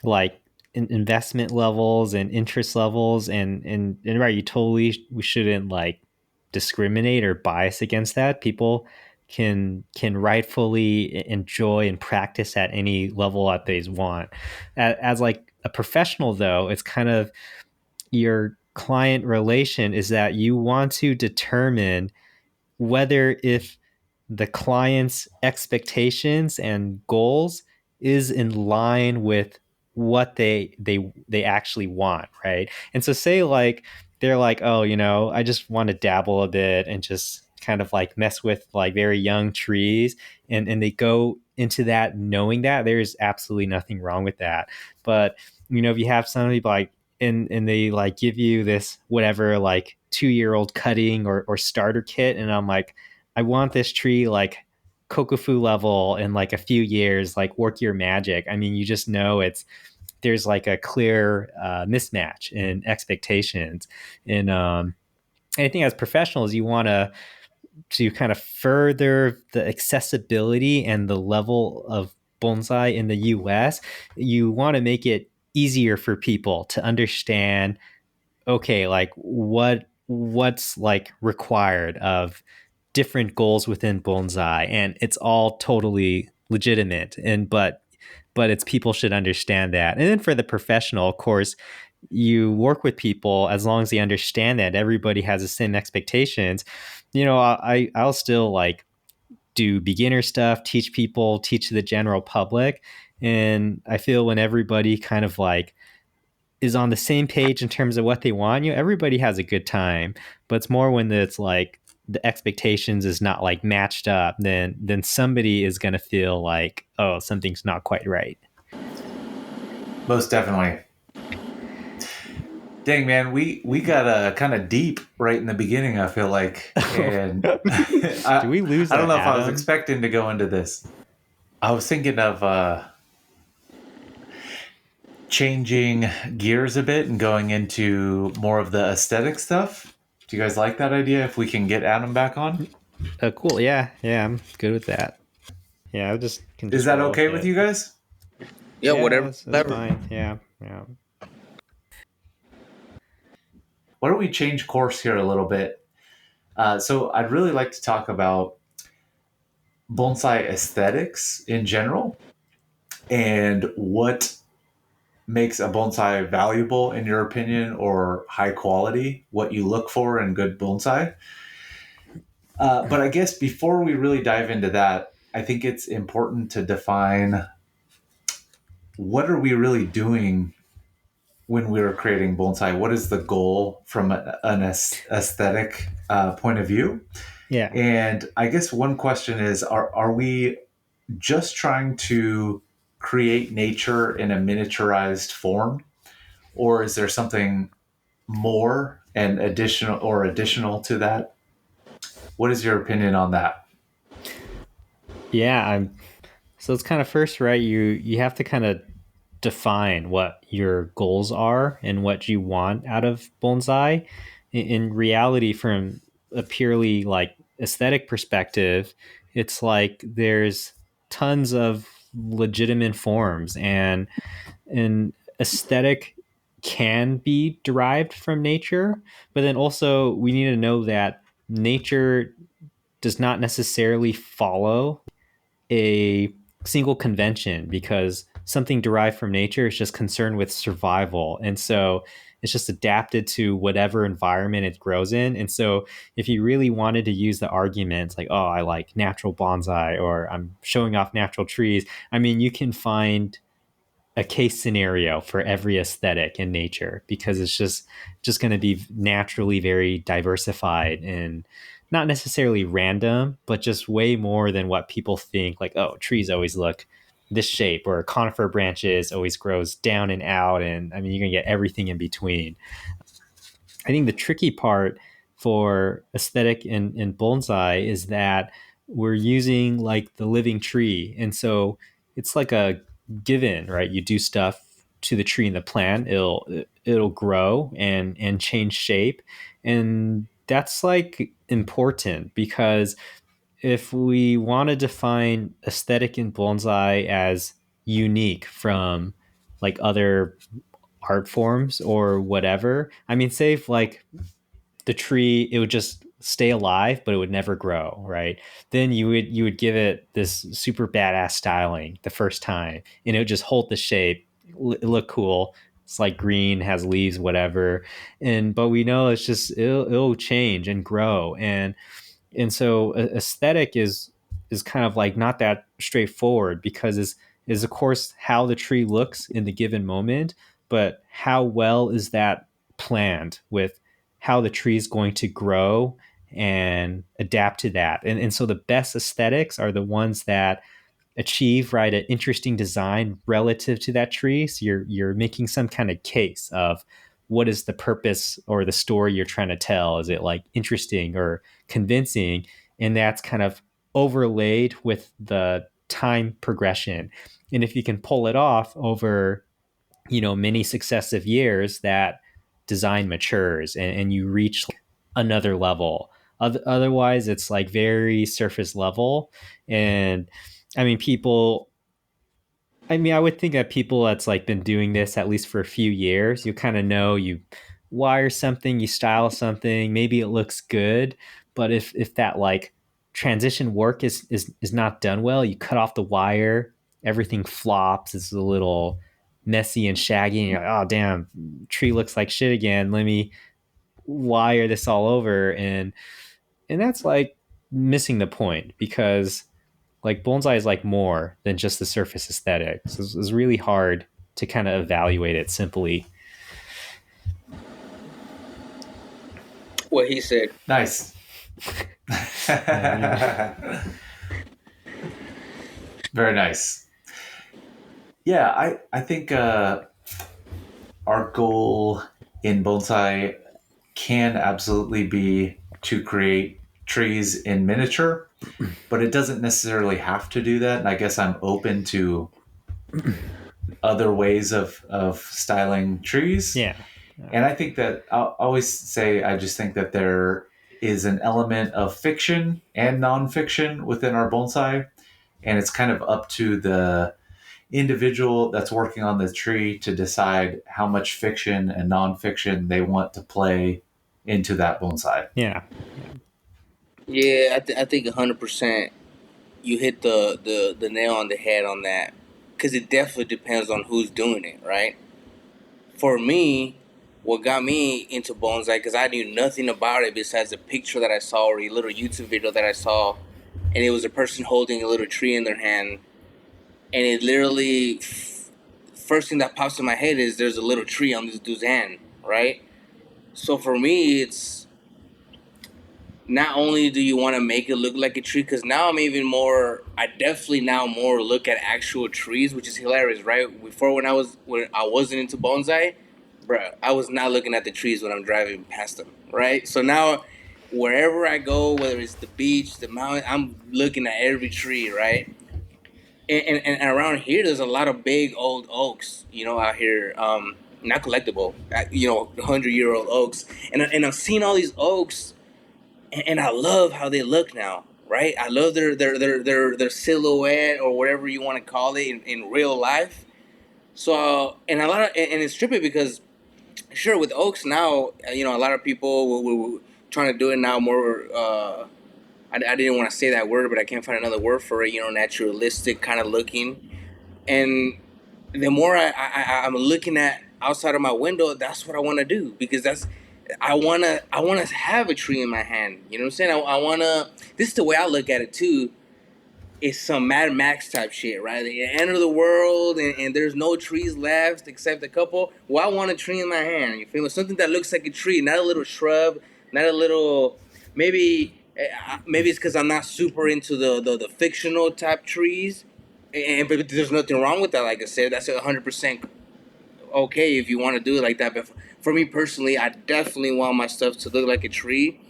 like investment levels and interest levels, and right, we shouldn't like discriminate or bias against that. People can rightfully enjoy and practice at any level that they want. As like a professional, though, it's kind of your client relation is that you want to determine whether if the client's expectations and goals is in line with what they actually want, right? And so say like they're like, oh, I just want to dabble a bit and just kind of like mess with like very young trees, and they go into that knowing that there's absolutely nothing wrong with that. But if you have somebody like and they like give you this whatever like 2-year-old cutting or starter kit, and I'm like, I want this tree like kokofu level in like a few years, like work your magic. I mean, you just know there's like a clear mismatch in expectations. And I think as professionals, you want to kind of further the accessibility and the level of bonsai in the US. You want to make it easier for people to understand, okay, like what's like required of different goals within bonsai, and it's all totally legitimate, and but it's people should understand that. And then for the professional, of course, you work with people as long as they understand that everybody has the same expectations. I'll still like do beginner stuff, teach the general public, and I feel when everybody kind of like is on the same page in terms of what they want, everybody has a good time. But it's more when it's like the expectations is not like matched up, then somebody is going to feel like, oh, something's not quite right. Most definitely. Dang, man, we got kind of deep right in the beginning, I feel like. And Do we lose I don't know if Adam? I was expecting to go into this. I was thinking of changing gears a bit and going into more of the aesthetic stuff. Do you guys like that idea if we can get Adam back on? Cool. Yeah, I'm good with that. Yeah, Is that okay with you guys? Yeah, whatever. That's fine. Yeah. Why don't we change course here a little bit? So I'd really like to talk about bonsai aesthetics in general and what makes a bonsai valuable in your opinion, or high quality, what you look for in good bonsai. But I guess before we really dive into that, I think it's important to define what are we really doing when we are creating bonsai. What is the goal from an aesthetic point of view? Yeah. And I guess one question is, are we just trying to create nature in a miniaturized form, or is there something more and additional to that? What is your opinion on that? Yeah, so it's kind of first, right? You have to kind of define what your goals are and what you want out of bonsai. In reality, from a purely like aesthetic perspective, it's like there's tons of legitimate forms, and an aesthetic can be derived from nature, but then also we need to know that nature does not necessarily follow a single convention, because something derived from nature is just concerned with survival. And so it's just adapted to whatever environment it grows in. And so if you really wanted to use the arguments like, oh, I like natural bonsai, or I'm showing off natural trees, I mean, you can find a case scenario for every aesthetic in nature, because it's just going to be naturally very diversified and not necessarily random, but just way more than what people think. Like, oh, trees always look this shape, or conifer branches always grows down and out, and I mean, you're gonna get everything in between. I think the tricky part for aesthetic in bonsai is that we're using like the living tree, and so it's like a given, right? You do stuff to the tree in the plant, it'll grow and change shape, and that's like important because if we want to define aesthetic in bonsai as unique from like other art forms or whatever, I mean, say if like the tree, it would just stay alive but it would never grow, right? Then you would give it this super badass styling the first time and it would just hold the shape, it look cool, it's like green, has leaves, whatever. And but we know it's just it'll change and grow, and so aesthetic is kind of like not that straightforward because is of course how the tree looks in the given moment, but how well is that planned with how the tree is going to grow and adapt to that. And so the best aesthetics are the ones that achieve, right, an interesting design relative to that tree. So you're making some kind of case of what is the purpose or the story you're trying to tell. Is it like interesting or convincing? And that's kind of overlaid with the time progression. And if you can pull it off over, many successive years, that design matures and you reach another level. Otherwise, it's like very surface level. And I mean, I would think that people that's like been doing this at least for a few years, you kind of know, you wire something, you style something, maybe it looks good, but if that like transition work is not done well, you cut off the wire, everything flops, it's a little messy and shaggy, and you're like, oh damn, tree looks like shit again. Let me wire this all over, and that's like missing the point because like bonsai is like more than just the surface aesthetics. It's really hard to kind of evaluate it simply. What he said. Nice. Very nice. Yeah, I think our goal in bonsai can absolutely be to create trees in miniature, but it doesn't necessarily have to do that. And I guess I'm open to other ways of styling trees. Yeah. And I think that I'll always say, I just think that there is an element of fiction and nonfiction within our bonsai. And it's kind of up to the individual that's working on the tree to decide how much fiction and nonfiction they want to play into that bonsai. Yeah. Yeah, I think 100% you hit the nail on the head on that, because it definitely depends on who's doing it, right? For me, what got me into bonsai, because I knew nothing about it besides a picture that I saw or a little YouTube video that I saw, and it was a person holding a little tree in their hand, and it literally, first thing that pops in my head is there's a little tree on this dude's hand, right? So for me, it's not only do you want to make it look like a tree, because now I definitely now more look at actual trees, which is hilarious, right? Before when I wasn't into bonsai, bro, I was not looking at the trees when I'm driving past them, right? So now wherever I go, whether it's the beach, the mountain, I'm looking at every tree, right? And around here, there's a lot of big old oaks, out here, not collectible, 100-year-old oaks. And I've seen all these oaks, and I love how they look now, right? I love their silhouette or whatever you want to call it in real life. So, and it's trippy because, sure, with oaks now, a lot of people were trying to do it now more. I didn't want to say that word, but I can't find another word for it. Naturalistic kind of looking. And the more I'm looking at outside of my window, that's what I want to do, because I wanna have a tree in my hand. You know what I'm saying? I wanna. This is the way I look at it too. It's some Mad Max type shit, right? The end of the world, and there's no trees left except a couple. Well, I want a tree in my hand. You feel me? Something that looks like a tree, not a little shrub, not a little. Maybe it's because I'm not super into the fictional type trees, but there's nothing wrong with that. Like I said, that's 100% okay if you want to do it like that. But for me personally, I definitely want my stuff to look like a tree.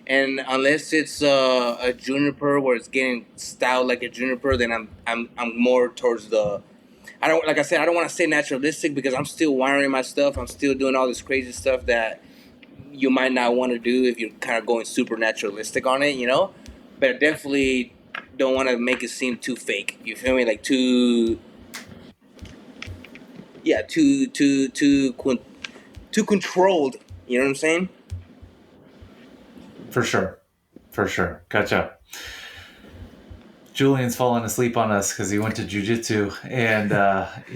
And unless it's a juniper where it's getting styled like a juniper, then I'm more towards the. I don't like I said I don't want to say naturalistic because I'm still wiring my stuff. I'm still doing all this crazy stuff that you might not want to do if you're kind of going super naturalistic on it, you know. But I definitely don't want to make it seem too fake. You feel me? Like too too controlled. You know what I'm saying? For sure. Gotcha. Julian's fallen asleep on us because he went to jujitsu, and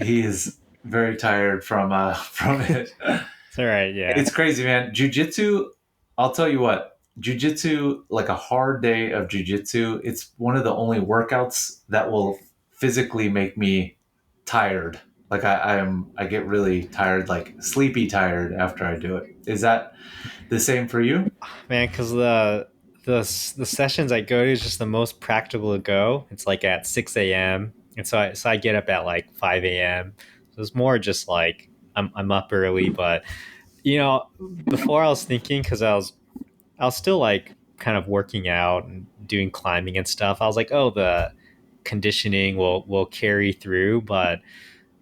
he is very tired from it. It's all right. Yeah. It's crazy, man. Jujitsu, I'll tell you what. Jujitsu, like a hard day of jujitsu, it's one of the only workouts that will physically make me tired. Like I get really tired, like sleepy tired after I do it. Is that the same for you? Man, because the sessions I go to is just the most practical to go. It's like at 6 a.m. and so I get up at like 5 a.m. So it's more just like I'm up early, but before I was thinking because I was still like kind of working out and doing climbing and stuff. I was like, oh, the conditioning will carry through, but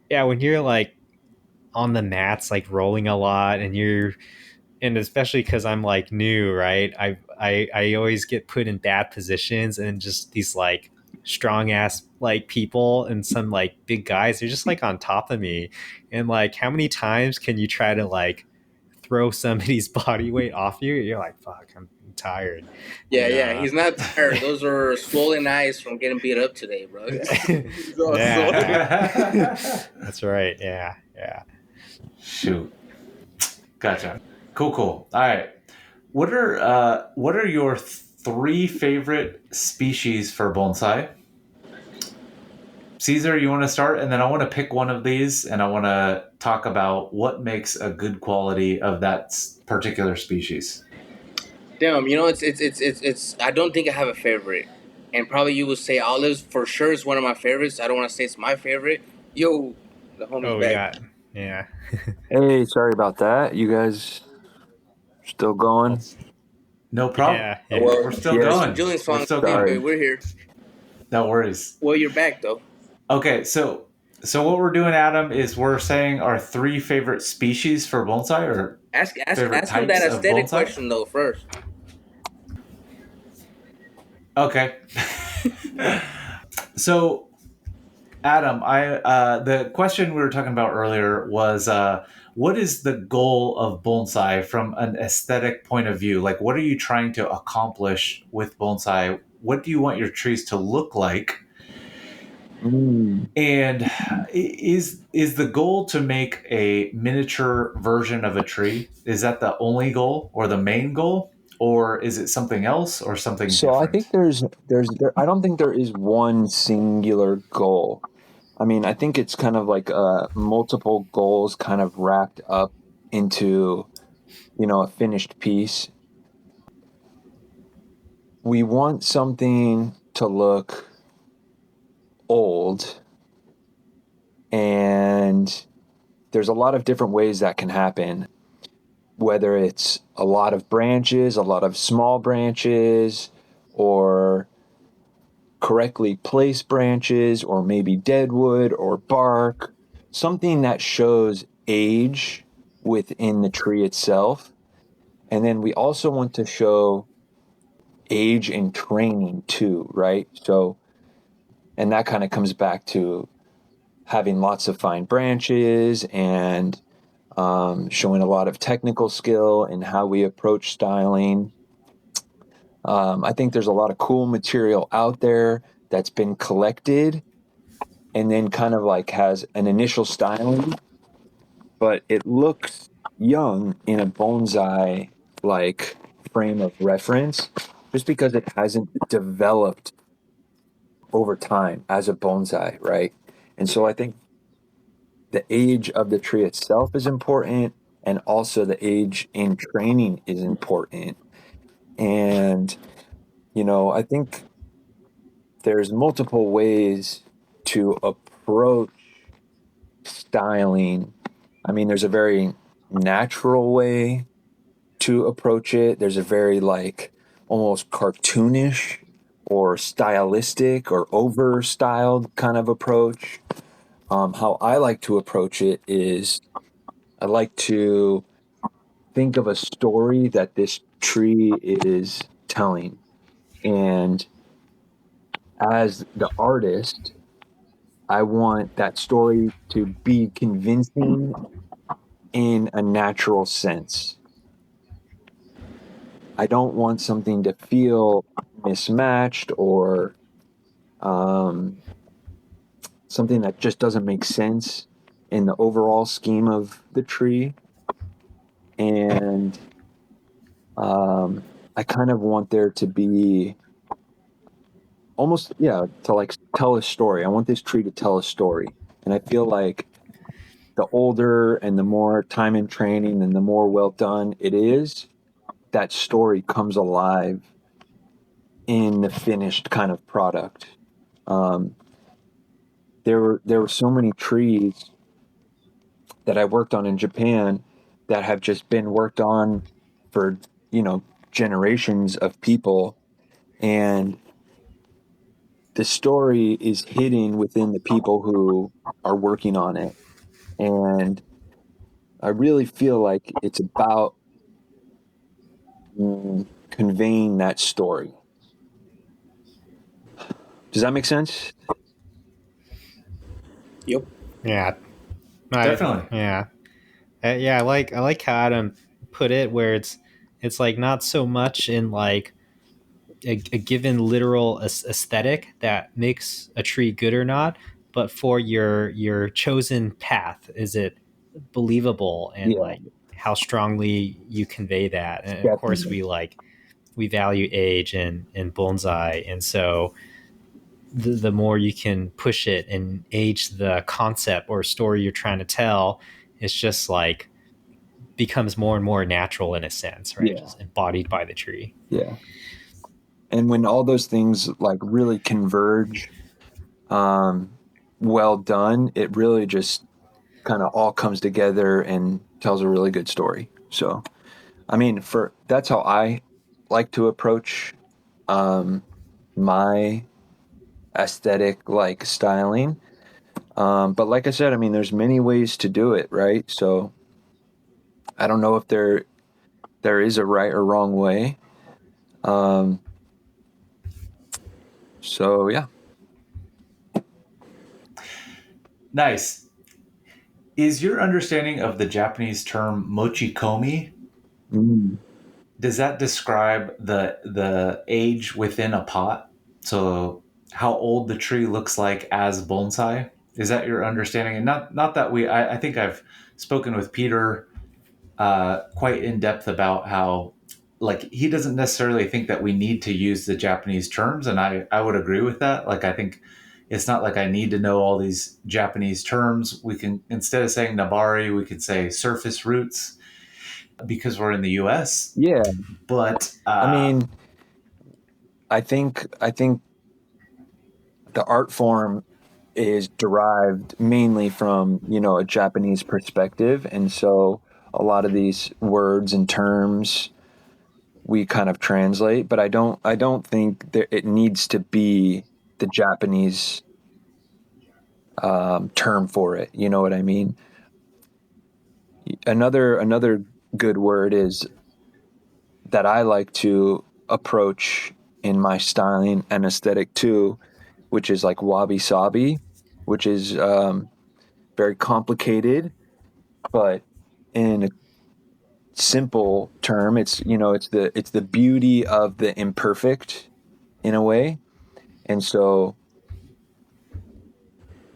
yeah, when you're like on the mats, like rolling a lot, and especially because I'm like new, right? I always get put in bad positions, and just these like strong ass like people and some like big guys, they're just like on top of me, and like how many times can you try to like throw somebody's body weight off you? You're like, fuck, I'm tired. Yeah. He's not tired. Those are swollen eyes from getting beat up today, bro. Yeah. That's right. Yeah. Shoot. Gotcha. Cool. All right. What are your three favorite species for bonsai? Cesar, you want to start, and then I want to pick one of these, and I want to talk about what makes a good quality of that particular species. Damn, it's. I don't think I have a favorite, and probably you would say olives for sure is one of my favorites. I don't want to say it's my favorite. Yo, the homie's Oh, we back. got. Yeah. Hey, sorry about that. You guys still going? No problem. Yeah. Well, We're still Yes. going. Julian's We're falling still asleep, going. but we're here. No worries. Well, you're back though. Okay, so what we're doing, Adam, is we're saying our three favorite species for bonsai, or Ask favorite him that types of aesthetic bonsai? question though first. Okay. So, Adam, the question we were talking about earlier was, what is the goal of bonsai from an aesthetic point of view? Like, what are you trying to accomplish with bonsai? What do you want your trees to look like? And is the goal to make a miniature version of a tree? Is that the only goal or the main goal, or is it something else or something So different? I think I don't think there is one singular goal. I mean, I think it's kind of like multiple goals kind of wrapped up into, a finished piece. We want something to look old, and there's a lot of different ways that can happen, whether it's a lot of branches, a lot of small branches, or correctly placed branches, or maybe dead wood or bark, something that shows age within the tree itself. And then we also want to show age in training too, right? So, and that kind of comes back to having lots of fine branches and showing a lot of technical skill in how we approach styling. I think there's a lot of cool material out there that's been collected and then kind of like has an initial styling, but it looks young in a bonsai like frame of reference just because it hasn't developed over time as a bonsai, right? And so I think the age of the tree itself is important, and also the age in training is important. And I think there's multiple ways to approach styling. I mean, there's a very natural way to approach it. There's a very like almost cartoonish or stylistic or over styled kind of approach. How I like to approach it is I like to think of a story that this tree is telling. And as the artist, I want that story to be convincing in a natural sense. I don't want something to feel mismatched or something that just doesn't make sense in the overall scheme of the tree. And I kind of want there to be almost, to like tell a story. I want this tree to tell a story. And I feel like the older and the more time in training and the more well done it is, that story comes alive in the finished kind of product. There were so many trees that I worked on in Japan that have just been worked on for, generations of people. And the story is hidden within the people who are working on it. And I really feel like it's about conveying that story. Does that make sense? Yep. Yeah. Definitely. Yeah. Yeah, I like how Adam put it, where it's like not so much in like a given literal aesthetic that makes a tree good or not, but for your chosen path, is it believable, and Yeah, like how strongly you convey that. And of course, definitely. we value age in bonsai, and so the more you can push it and age the concept or story you're trying to tell, it's just like becomes more and more natural in a sense, right? Yeah, Just embodied by the tree. yeah. And when all those things like really converge, um, well done, it really just kind of all comes together and tells a really good story. So, I mean, for that's how I like to approach my aesthetic like styling. But like I said, I mean, there's many ways to do it, right? So I don't know if there is a right or wrong way. Um, so yeah. Nice. Is your understanding of the Japanese term mochikomi, Mm. does that describe the age within a pot? So how old the tree looks like as bonsai? Is that your understanding? And not that I think I've spoken with Peter quite in depth about how, like, he doesn't necessarily think that we need to use the Japanese terms, and I would agree with that. Like, I think it's not like I need to know all these Japanese terms. We can, instead of saying nabari, we could say surface roots because we're in the US. Yeah. But I mean, I think the art form is derived mainly from, a Japanese perspective, and so a lot of these words and terms we kind of translate, but I don't think that it needs to be the Japanese term for it. You know what I mean? Another good word is that I like to approach in my styling and aesthetic too, which is like wabi sabi, which is very complicated, but in a simple term, it's the beauty of the imperfect in a way. And so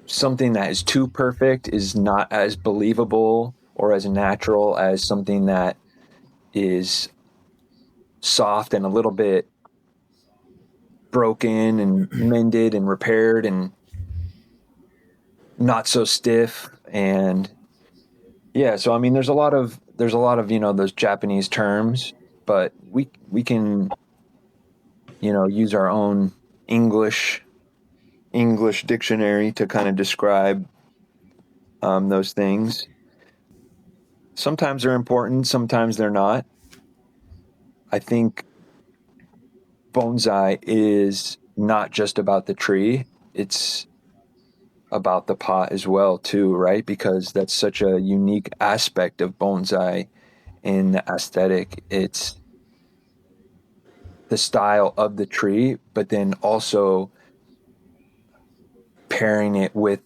something that is too perfect is not as believable or as natural as something that is soft and a little bit broken and mended and repaired and not so stiff. And yeah, so I mean there's a lot of those Japanese terms, but we can use our own English dictionary to kind of describe those things. Sometimes they're important, sometimes they're not. I think bonsai is not just about the tree, it's about the pot as well too, right? Because that's such a unique aspect of bonsai in the aesthetic. It's the style of the tree, but then also pairing it with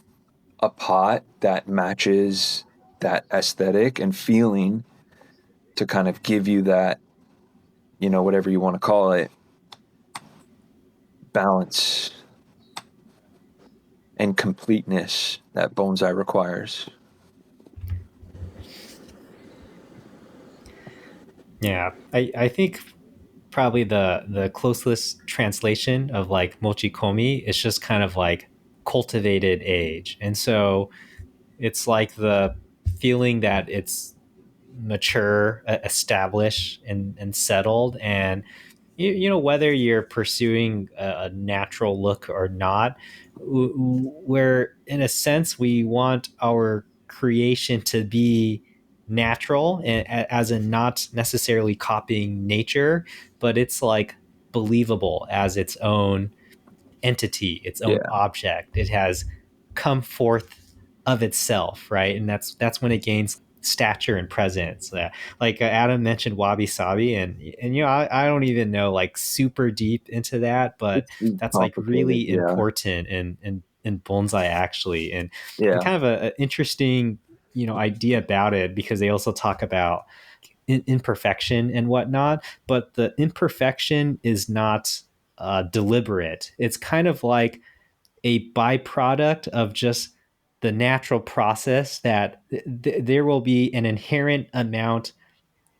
a pot that matches that aesthetic and feeling to kind of give you that, whatever you want to call it, balance and completeness that bonsai requires. Yeah, I think probably the closest translation of like mochikomi is just kind of like cultivated age. And so it's like the feeling that it's mature, established, and settled. And whether you're pursuing a natural look or not, where in a sense we want our creation to be natural, as in not necessarily copying nature, but it's like believable as its own entity, its own Yeah. object. It has come forth of itself, right? And that's when it gains stature and presence. Like Adam mentioned wabi sabi, and I don't even know like super deep into that, but It's that's like complicated. really Yeah. important in bonsai actually, and Yeah. kind of a interesting idea about it, because they also talk about imperfection and whatnot, but the imperfection is not deliberate. It's kind of like a byproduct of just the natural process that there will be an inherent amount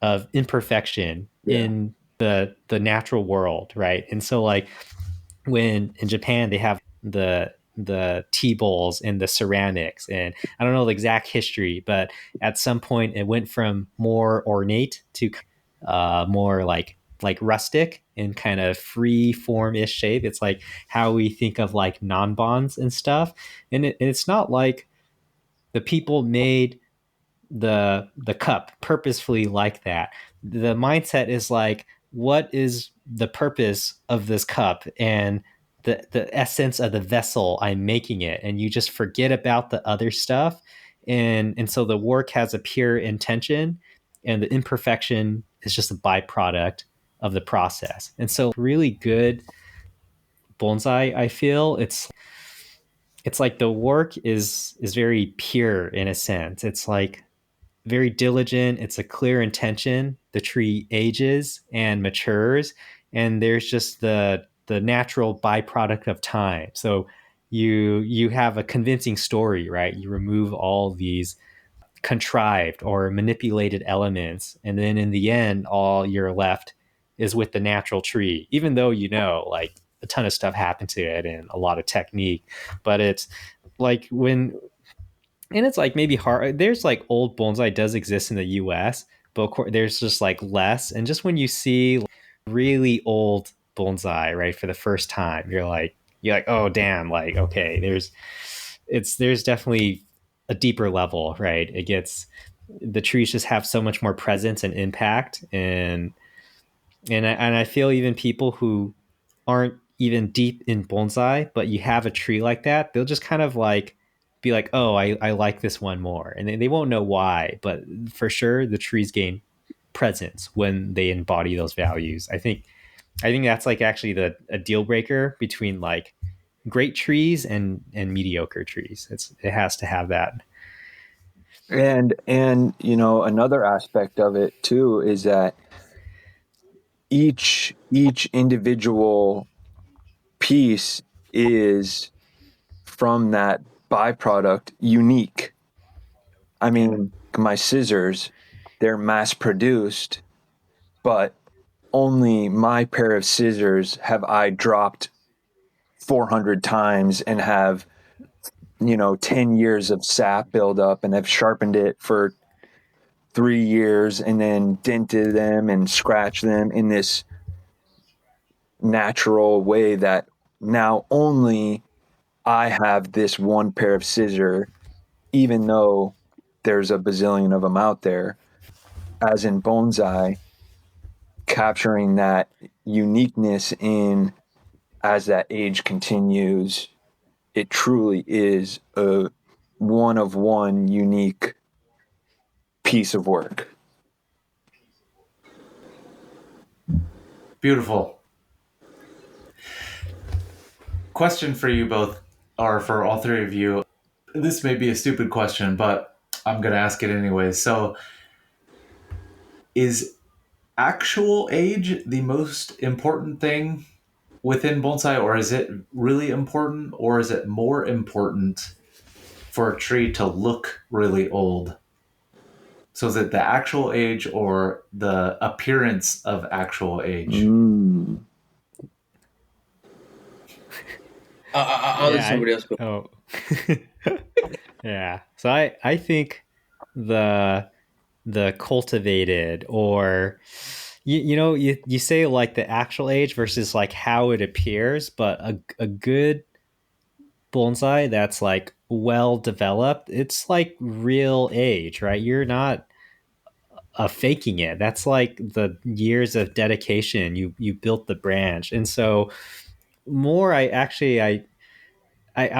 of imperfection Yeah. in the natural world, right? And so like when in Japan they have the tea bowls and the ceramics, and I don't know the exact history, but at some point it went from more ornate to more like rustic and kind of free form-ish shape. It's like how we think of like non-bonds and stuff. And it's not like the people made the cup purposefully like that. The mindset is like, what is the purpose of this cup and the essence of the vessel I'm making it? And you just forget about the other stuff. And so the work has a pure intention, and the imperfection is just a byproduct of the process. And so really good bonsai, I feel it's like the work is very pure in a sense. It's like very diligent. It's a clear intention. The tree ages and matures, and there's just the natural byproduct of time. So you have a convincing story, right? You remove all these contrived or manipulated elements, and then in the end, all you're left is with the natural tree. Even though like a ton of stuff happened to it and a lot of technique, but it's like and it's like maybe hard. There's like old bonsai does exist in the U.S., but of course there's just like less. And just when you see really old bonsai, right, for the first time, you're like, oh damn, like okay, there's definitely a deeper level, right? It gets the trees just have so much more presence and impact, and I feel even people who aren't even deep in bonsai, but you have a tree like that, they'll just kind of like be like, oh, I like this one more. And they won't know why, but for sure the trees gain presence when they embody those values. I think that's like actually a deal breaker between like great trees and mediocre trees. It has to have that. And another aspect of it too is that each individual piece is from that byproduct unique. I mean, my scissors, they're mass produced, but only my pair of scissors have I dropped 400 times and have 10 years of sap build up, and have sharpened it for 3 years and then dented them and scratched them in this natural way that now only I have this one pair of scissor, even though there's a bazillion of them out there. As in bonsai, capturing that uniqueness in as that age continues, it truly is a one of one unique piece of work. Beautiful. Question for you both, or for all three of you. This may be a stupid question, but I'm going to ask it anyway. So, is actual age the most important thing within bonsai, or is it really important, or is it more important for a tree to look really old? So is it the actual age or the appearance of actual age? I'll let somebody else go. Oh. Yeah. So I think the cultivated, or you say like the actual age versus like how it appears, but a good bonsai that's like well developed, it's like real age, right? You're not faking it. That's like the years of dedication. You built the branch. And so more I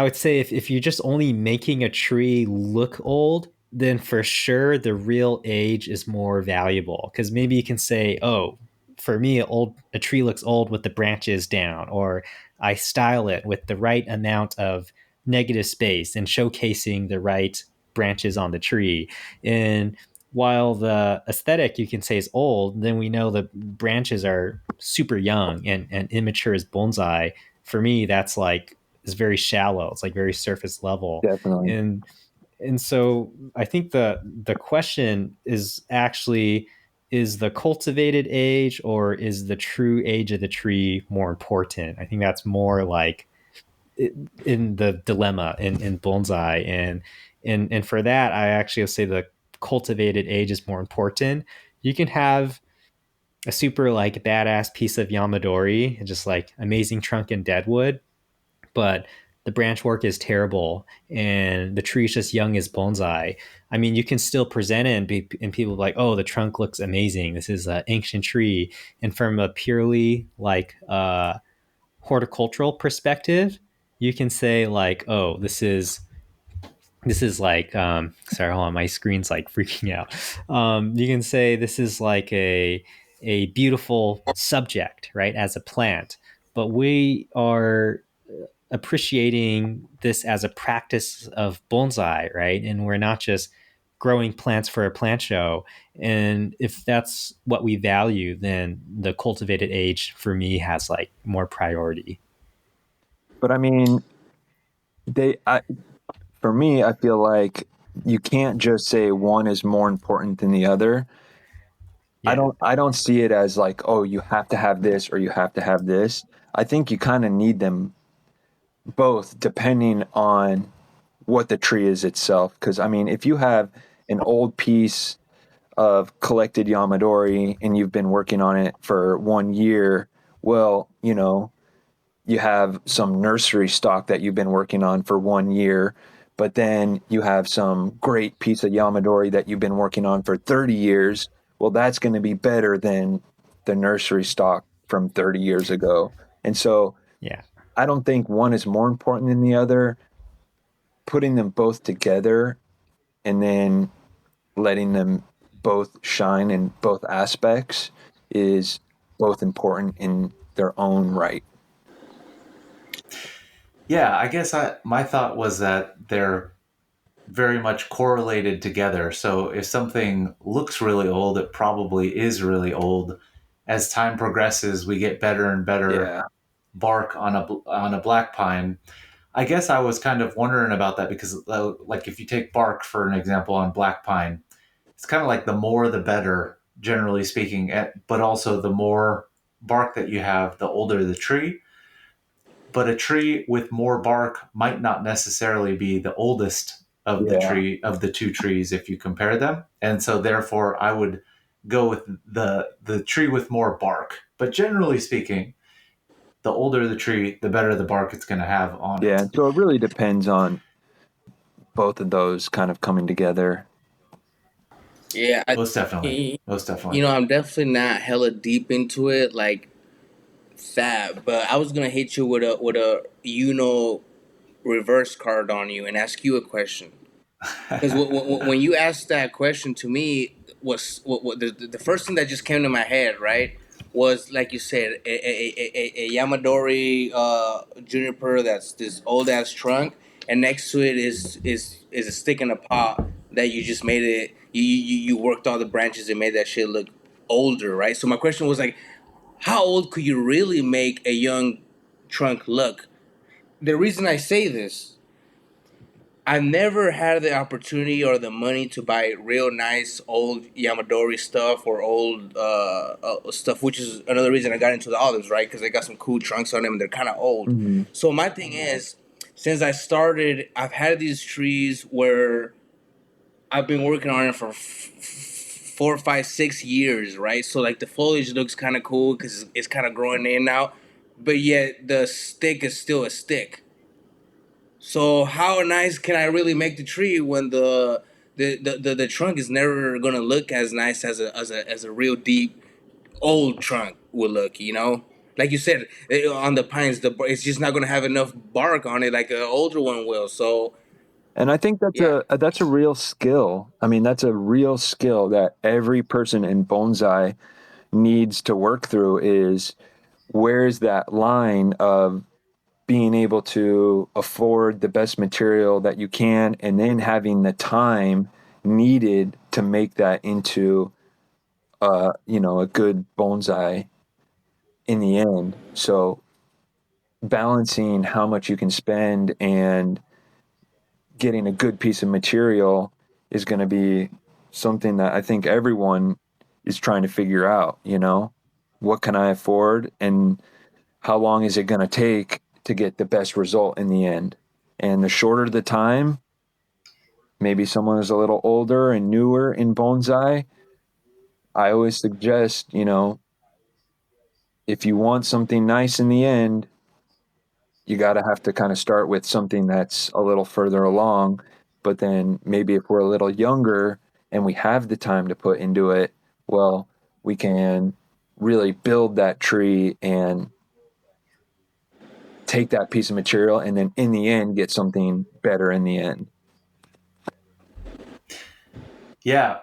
would say if you're just only making a tree look old, then for sure the real age is more valuable, because maybe you can say, oh, for me, a tree looks old with the branches down, or I style it with the right amount of negative space and showcasing the right branches on the tree. And while the aesthetic you can say is old, then we know the branches are super young and immature as bonsai. For me, that's like is very shallow. It's like very surface level. Definitely. And so I think the question is actually, is the cultivated age or is the true age of the tree more important? I think that's more like in the dilemma in bonsai. And for that, I actually would say the cultivated age is more important. You can have a super like badass piece of Yamadori, just like amazing trunk and deadwood, but the branch work is terrible and the tree is just young as bonsai. I mean, you can still present it and people are like, oh, the trunk looks amazing. This is an ancient tree. And from a purely like horticultural perspective, you can say like, oh, this is like sorry, hold on, my screen's like freaking out. You can say this is like a beautiful subject, right, as a plant, but we are appreciating this as a practice of bonsai, right? And we're not just growing plants for a plant show. And if that's what we value, then the cultivated age for me has like more priority. But I mean, for me, I feel like you can't just say one is more important than the other. Yeah. I don't see it as like, oh, you have to have this or you have to have this. I think you kind of need them both depending on what the tree is itself. Because I mean, if you have an old piece of collected Yamadori and you've been working on it for 1 year, well, you have some nursery stock that you've been working on for 1 year, but then you have some great piece of Yamadori that you've been working on for 30 years. Well, that's going to be better than the nursery stock from 30 years ago. And so Yeah. I don't think one is more important than the other. Putting them both together and then letting them both shine in both aspects is both important in their own right. Yeah, I guess my thought was that they're very much correlated together. So if something looks really old, it probably is really old. As time progresses, we get better and better Yeah. bark on a black pine. I guess I was kind of wondering about that because, like, if you take bark for an example on black pine, it's kind of like the more the better, generally speaking. But also the more bark that you have, the older the tree. But a tree with more bark might not necessarily be the oldest of Yeah. the two trees if you compare them. And so therefore I would go with the tree with more bark. But generally speaking, the older the tree, the better the bark it's going to have on it. Yeah. So it really depends on both of those kind of coming together. Yeah, Most definitely. Most definitely. you know, I'm definitely not hella deep into it like that. But I was gonna hit you with a reverse card on you and ask you a question. Because when you asked that question to me, was what the first thing that just came to my head, right? Was like you said, a Yamadori juniper that's this old ass trunk, and next to it is a stick in a pot that you just made it. You worked all the branches and made that shit look older, right? So my question was like, how old could you really make a young trunk look? The reason I say this, I've never had the opportunity or the money to buy real nice old Yamadori stuff or old stuff, which is another reason I got into the olives, right? Because they got some cool trunks on them and they're kind of old. Mm-hmm. So my thing is, since I started, I've had these trees where I've been working on it for 4, 5, 6 years, right? So like the foliage looks kind of cool because it's kind of growing in now, but yet the stick is still a stick. So how nice can I really make the tree when the trunk is never gonna look as nice as a real deep old trunk would look, you know? Like you said, on the pines, it's just not gonna have enough bark on it like an older one will. So And I think yeah, that's a real skill. I mean, that's a real skill that every person in bonsai needs to work through is where's that line of being able to afford the best material that you can and then having the time needed to make that into a good bonsai in the end. So balancing how much you can spend and getting a good piece of material is going to be something that I think everyone is trying to figure out, what can I afford and how long is it going to take to get the best result in the end? And the shorter the time, maybe someone is a little older and newer in bonsai, I always suggest, if you want something nice in the end, you got to have to kind of start with something that's a little further along. But then maybe if we're a little younger and we have the time to put into it, well, we can really build that tree and take that piece of material and then in the end get something better in the end. Yeah.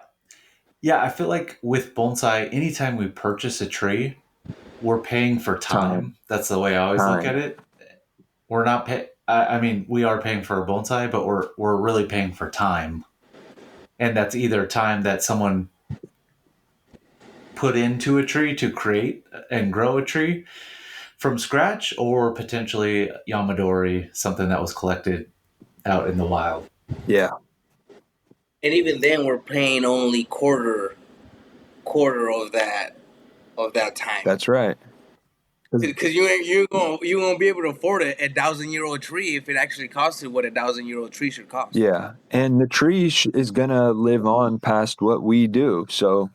Yeah, I feel like with bonsai, anytime we purchase a tree, we're paying for Time. time. That's the way I always look at it. We're not pay. I mean, we are paying for a bonsai, but we're really paying for time, and that's either time that someone put into a tree to create and grow a tree from scratch, or potentially Yamadori, something that was collected out in the wild. Yeah, and even then we're paying only quarter of that time. that's right. Because you gonna be able to afford a 1,000-year-old tree if it actually costed what a 1,000-year-old tree should cost. Yeah, and the tree is gonna live on past what we do. So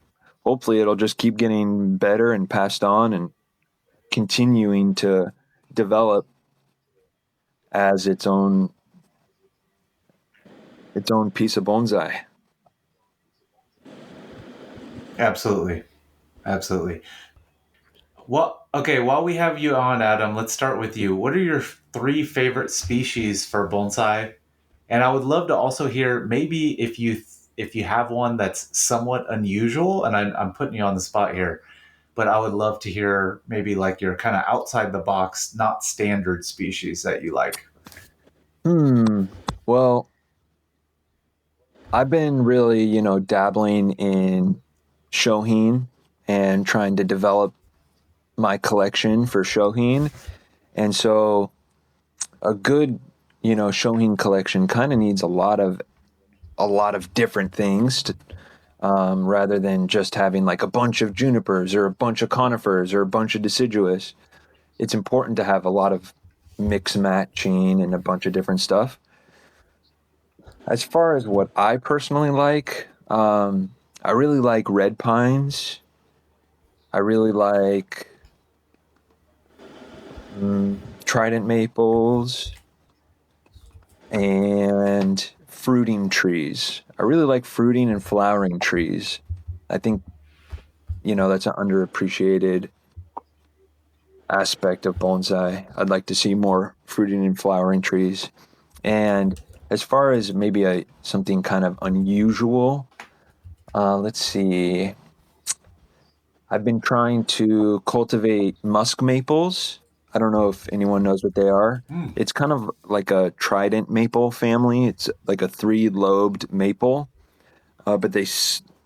hopefully it'll just keep getting better and passed on and continuing to develop as its own piece of bonsai. Absolutely, absolutely. Well, okay. While we have you on, Adam, let's start with you. What are your 3 favorite species for bonsai? And I would love to also hear maybe if you have one that's somewhat unusual. And I'm putting you on the spot here, but I would love to hear maybe like your kind of outside the box, not standard species that you like. Well, I've been really, dabbling in Shohin and trying to develop my collection for Shohin. And so a good, Shohin collection kind of needs a lot of different things to, rather than just having like a bunch of junipers or a bunch of conifers or a bunch of deciduous. It's important to have a lot of mix matching and a bunch of different stuff. As far as what I personally like, I really like red pines. I really like trident maples and fruiting trees. I really like fruiting and flowering trees. I think, that's an underappreciated aspect of bonsai. I'd like to see more fruiting and flowering trees. And as far as maybe something kind of unusual, let's see. I've been trying to cultivate musk maples. I don't know if anyone knows what they are. It's kind of like a trident maple family. It's like a 3-lobed maple, but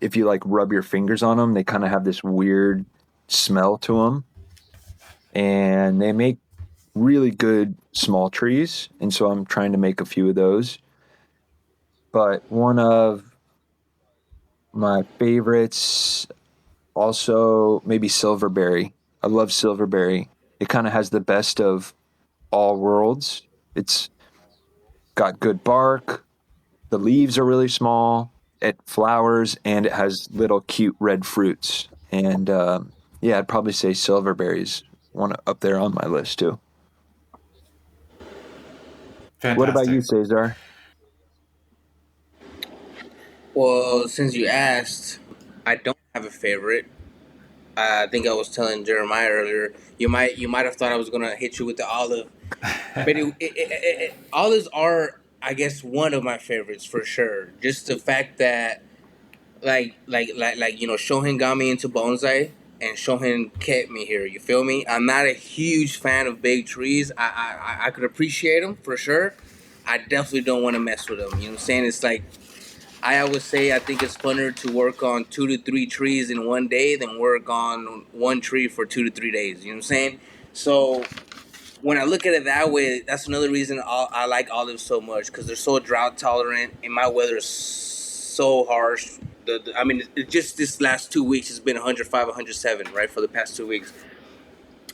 if you like rub your fingers on them, they kind of have this weird smell to them, and they make really good small trees. And so I'm trying to make a few of those. But one of my favorites, also maybe silverberry. I love silverberry. It kind of has the best of all worlds. It's got good bark. The leaves are really small. It flowers, and it has little cute red fruits. And yeah, I'd probably say silverberries one up there on my list too. Fantastic. What about you, Cesar? Well, since you asked, I don't have a favorite. I think I was telling Jeremiah earlier. You might have thought I was gonna hit you with the olive, but olives are, I guess, one of my favorites for sure. Just the fact that Shohin got me into bonsai, and Shohin kept me here. You feel me? I'm not a huge fan of big trees. I could appreciate them for sure. I definitely don't want to mess with them. You know what I'm saying? It's like I always say, I think it's funner to work on 2 to 3 trees in one day than work on one tree for 2 to 3 days. You know what I'm saying? So when I look at it that way, that's another reason I like olives so much, because they're so drought tolerant, and my weather is so harsh. Just this last 2 weeks, it's been 105, 107, right, for the past 2 weeks.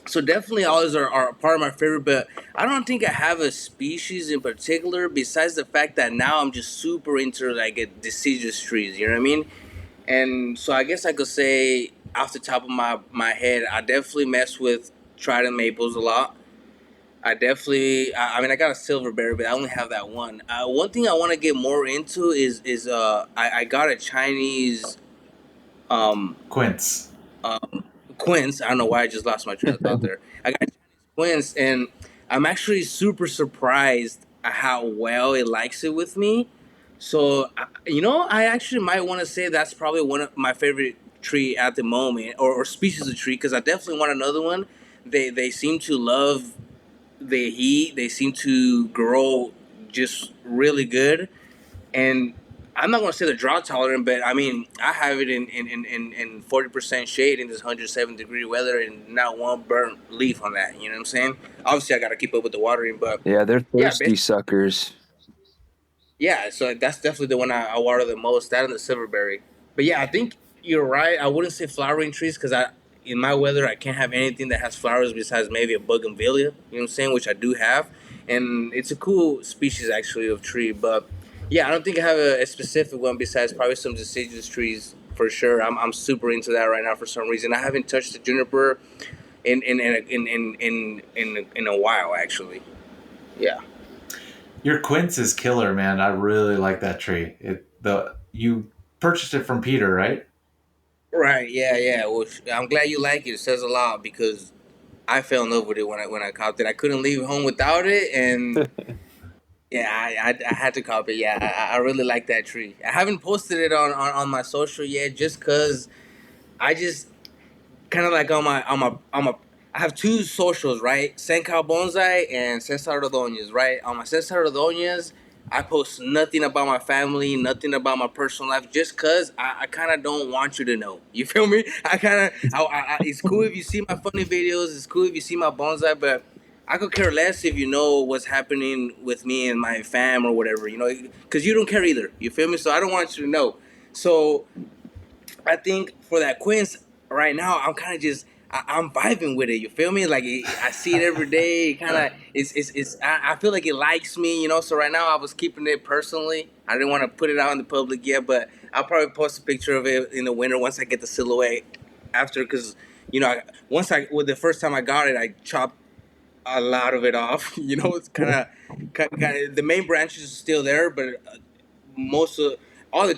So definitely olives are part of my favorite, but I don't think I have a species in particular, besides the fact that now I'm just super into like deciduous trees, you know what I mean? And so I guess I could say off the top of my head, I definitely mess with trident maples a lot. I got a silverberry, but I only have that one. One thing I want to get more into is I got a Chinese Quince. quince. I don't know why I just lost my train of thought there. I got quince, and I'm actually super surprised at how well it likes it with me. So, I actually might want to say that's probably one of my favorite tree at the moment, or species of tree, because I definitely want another one. They seem to love the heat. They seem to grow just really good, and I'm not gonna say they're drought tolerant, but I mean I have it in 40% shade in this 107-degree weather, and not one burnt leaf on that. You know what I'm saying? Obviously, I gotta keep up with the watering, but Yeah, they're yeah, thirsty suckers. yeah. So that's definitely the one I water the most. That and the silverberry. But yeah, I think you're right. I wouldn't say flowering trees, because in my weather, I can't have anything that has flowers besides maybe a bougainvillea. You know what I'm saying? Which I do have, and it's a cool species actually of tree. But yeah, I don't think I have a specific one besides probably some deciduous trees for sure. I'm super into that right now for some reason. I haven't touched the juniper in a while actually. Yeah. Your quince is killer, man. I really like that tree. You purchased it from Peter, right? Right. Yeah. Yeah. Well, I'm glad you like it. It says a lot, because I fell in love with it when I copped it. I couldn't leave home without it, and yeah, I had to cop it. Yeah, I really like that tree. I haven't posted it on my social yet, just cause I just kind of like on my I have two socials, right? Senka Bonsai and Cesar Ordoñez, right? On my Cesar Ordoñez, I post nothing about my family, nothing about my personal life, just cause I kind of don't want you to know. You feel me? It's cool if you see my funny videos. It's cool if you see my bonsai, but I could care less if you know what's happening with me and my fam or whatever. Cause you don't care either. You feel me? So I don't want you to know. So I think for that quince right now, I'm kind of just I'm vibing with it. You feel me? Like I see it every day. Kind of I feel like it likes me. So right now I was keeping it personally. I didn't want to put it out in the public yet, but I'll probably post a picture of it in the winter once I get the silhouette after, because with the first time I got it, I chopped a lot of it off. It's kind of the main branches are still there, but most of all the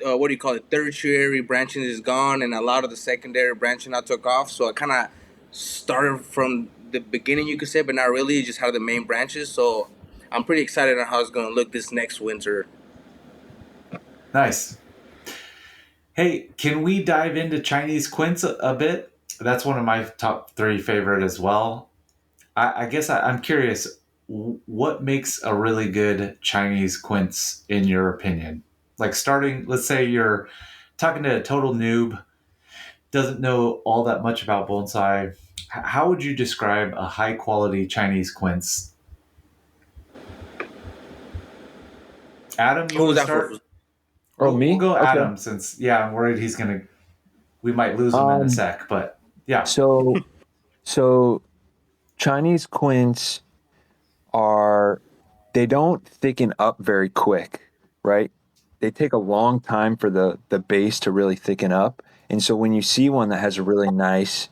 what do you call it, tertiary branching is gone, and a lot of the secondary branching I took off. So I kind of started from the beginning, you could say, but not really. Just had the main branches. So I'm pretty excited on how it's going to look this next winter. Nice. Hey, can we dive into Chinese quince a bit? That's one of my top 3 favorite as well. I guess I'm curious, what makes a really good Chinese quince in your opinion? Like starting, let's say you're talking to a total noob, doesn't know all that much about bonsai. How would you describe a high quality Chinese quince? Adam, you Who want was to that for? start? Oh, We'll me? go Okay. Adam since, yeah, I'm worried we might lose him in a Um, sec, but yeah. so Chinese quince they don't thicken up very quick, right? They take a long time for the base to really thicken up. And so when you see one that has a really nice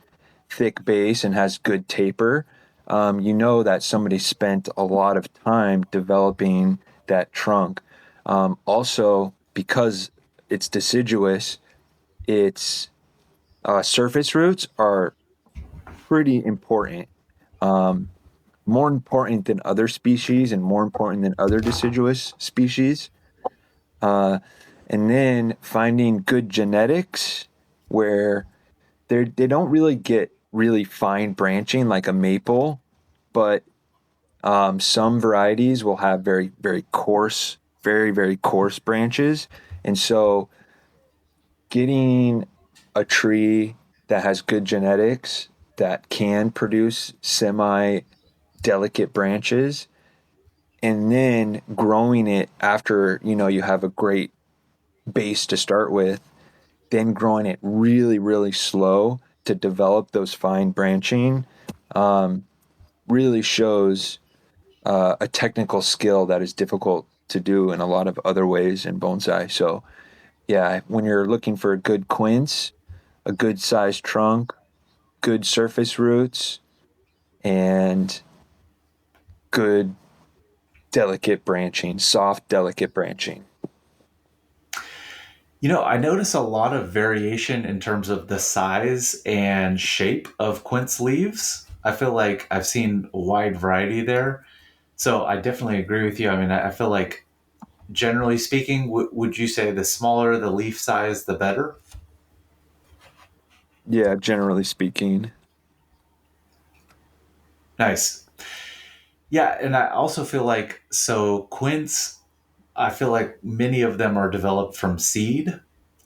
thick base and has good taper, you know that somebody spent a lot of time developing that trunk. Also, because it's deciduous, its surface roots are pretty important. Um, More important than other species and more important than other deciduous species. Uh, and then finding good genetics where they don't really get really fine branching like a maple, but some varieties will have very, very coarse, very, very coarse branches. And so getting a tree that has good genetics that can produce semi delicate branches and then growing it after you have a great base to start with, then growing it really, really slow to develop those fine branching, really shows a technical skill that is difficult to do in a lot of other ways in bonsai. So yeah, when you're looking for a good quince, a good sized trunk, good surface roots, and good delicate branching, soft delicate branching. I notice a lot of variation in terms of the size and shape of quince leaves. I feel like I've seen a wide variety there. So I definitely agree with you. I mean, I feel like generally speaking, would you say the smaller the leaf size, the better? Yeah, generally speaking. Nice. Yeah, and I also feel like so quince, I feel like many of them are developed from seed.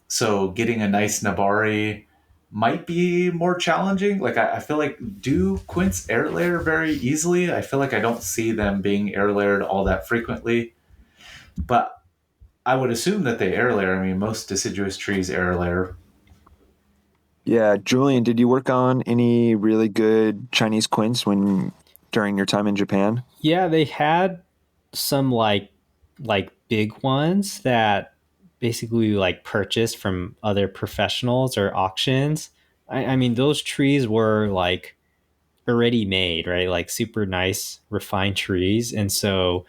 So getting a nice Nabari might be more challenging. Like I feel like do quince air layer very easily. I feel like I don't see them being air layered all that frequently, but I would assume that they air layer. I mean, most deciduous trees air layer. Yeah, Julian, did you work on any really good Chinese quince during your time in Japan? Yeah, they had some like big ones that basically we like purchased from other professionals or auctions. I mean, those trees were like already made, right? Like super nice, refined trees. And so,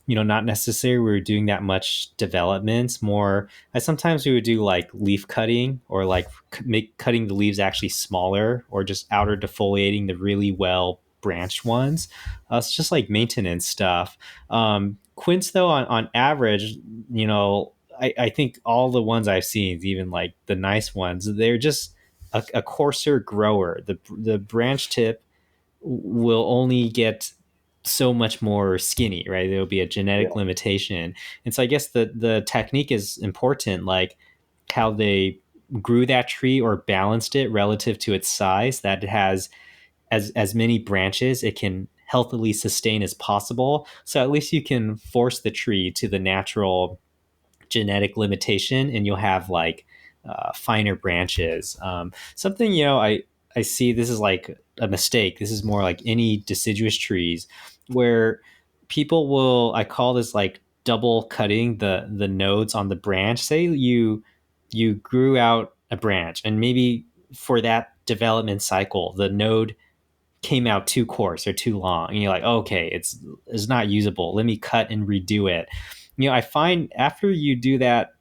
not necessarily we were doing that much development. More, I sometimes we would do like leaf cutting or like make cutting the leaves actually smaller or just outer defoliating the really well branched ones. It's just like maintenance stuff. Quince though, on average, I think all the ones I've seen, even like the nice ones, they're just a coarser grower. The branch tip will only get so much more skinny, right? There will be a genetic limitation. And so I guess the technique is important, like how they grew that tree or balanced it relative to its size, that it has as many branches it can healthily sustain as possible. So at least you can force the tree to the natural genetic limitation and you'll have like finer branches. Something, I see this is like a mistake. This is more like any deciduous trees where people will, I call this like double cutting the nodes on the branch. Say you grew out a branch and maybe for that development cycle, the node came out too coarse or too long and you're like, okay, it's not usable, let me cut and redo it. I find after you do that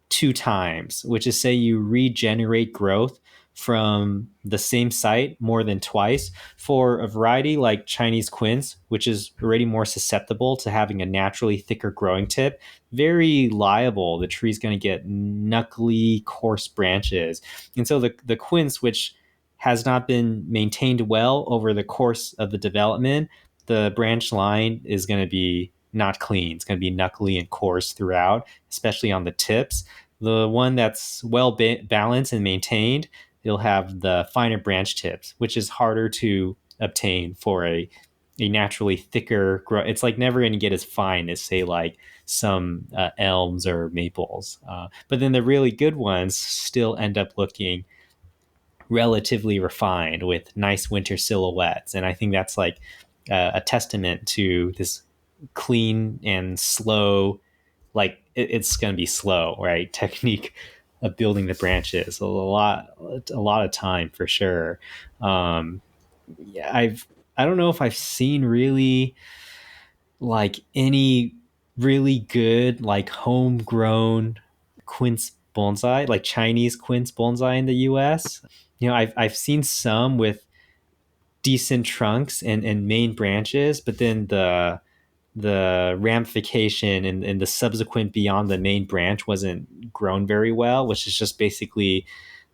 2 times, which is say you regenerate growth from the same site more than twice. For a variety like Chinese quince, which is already more susceptible to having a naturally thicker growing tip, very liable. The tree's going to get knuckly, coarse branches. And so the quince, which has not been maintained well over the course of the development, the branch line is going to be not clean. It's going to be knuckly and coarse throughout, especially on the tips. The one that's well balanced and maintained, you'll have the finer branch tips, which is harder to obtain for a naturally thicker grow. It's like never going to get as fine as, say, like some elms or maples. But then the really good ones still end up looking relatively refined with nice winter silhouettes. And I think that's like a testament to this clean and slow, like it's going to be slow, right? Technique of building the branches. A lot of time for sure. Yeah, I don't know if I've seen really like any really good like homegrown quince bonsai, like Chinese quince bonsai in the US. You know, I've seen some with decent trunks and main branches, but then the ramification and the subsequent beyond the main branch wasn't grown very well, which is just basically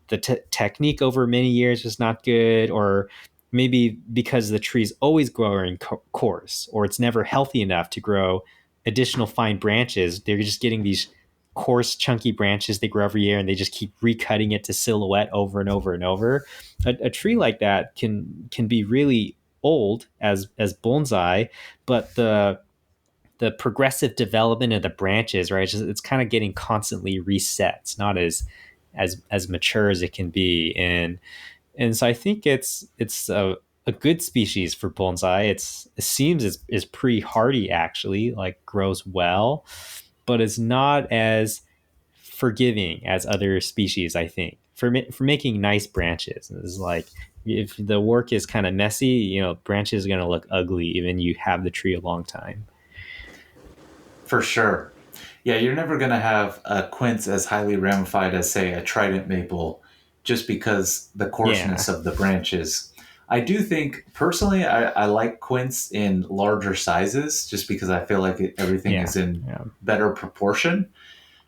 the technique over many years was not good, or maybe because the tree's always growing coarse, or it's never healthy enough to grow additional fine branches. They're just getting these coarse, chunky branches they grow every year, and they just keep recutting it to silhouette over and over and over. A tree like that can be really old as bonsai, but the progressive development of the branches, right? It's kind of getting constantly reset. It's not as mature as it can be, and so I think it's a good species for bonsai. It seems is pretty hardy actually, like grows well, but it's not as forgiving as other species. I think for making nice branches, it's like if the work is kind of messy, you know, branches are going to look ugly even you have the tree a long time. For sure. Yeah, you're never going to have a quince as highly ramified as, say, a trident maple just because the coarseness of the branches. I do think, personally, I like quince in larger sizes just because I feel like everything is in better proportion.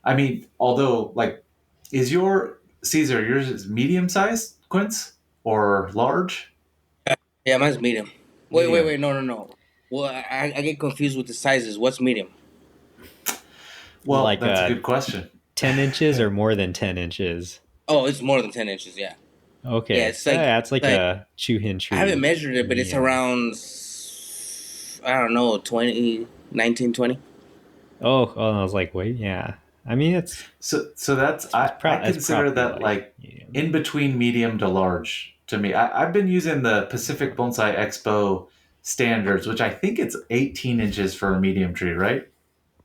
I mean, although, like, is your, Cesar, yours is medium-sized quince or large? Yeah, mine's medium. Wait, Medium. wait, no. Well, I get confused with the sizes. What's medium? Well, like that's a good question. 10 inches or more than 10 inches? Oh, it's more than 10 inches, yeah. Okay. Yeah, it's like, that's like a chuhin tree. I haven't measured it, but it's around, I don't know, 19, 20. Oh, I was like, wait, yeah. I mean, it's so that's I consider that like in between medium to large to me. I've been using the Pacific Bonsai Expo standards, which I think it's 18 inches for a medium tree, right?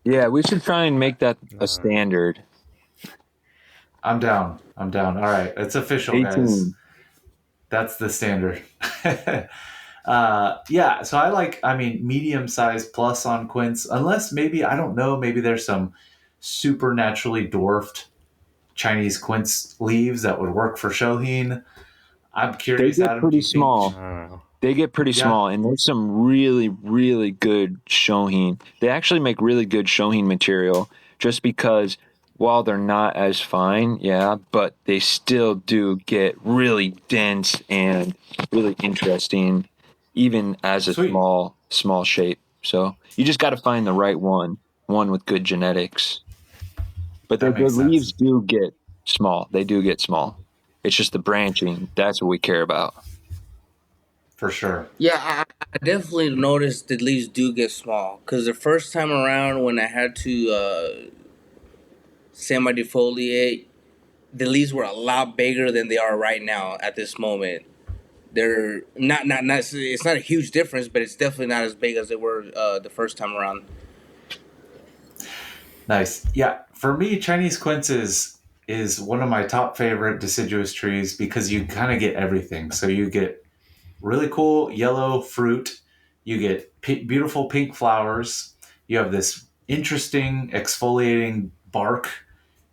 Yeah, we should try and make that a standard. I'm down. All right, it's official, 18. guys. That's the standard. Yeah, so I mean, medium size plus on quince, unless maybe, I don't know, maybe there's some supernaturally dwarfed Chinese quince leaves that would work for shohin. I'm curious, They get Adam, pretty small. They get pretty small, and there's some really, really good shohin. They actually make really good shohin material just because while they're not as fine, but they still do get really dense and really interesting, even as a small shape. So you just got to find the right one with good genetics. But the leaves do get small. They do get small. It's just the branching. That's what we care about. For sure. Yeah, I definitely noticed the leaves do get small. Because the first time around when I had to semi-defoliate, the leaves were a lot bigger than they are right now at this moment. They're not it's not a huge difference, but it's definitely not as big as they were the first time around. Nice. Yeah, for me, Chinese quince is one of my top favorite deciduous trees because you kind of get everything. So you get really cool yellow fruit, you get beautiful pink flowers, you have this interesting exfoliating bark,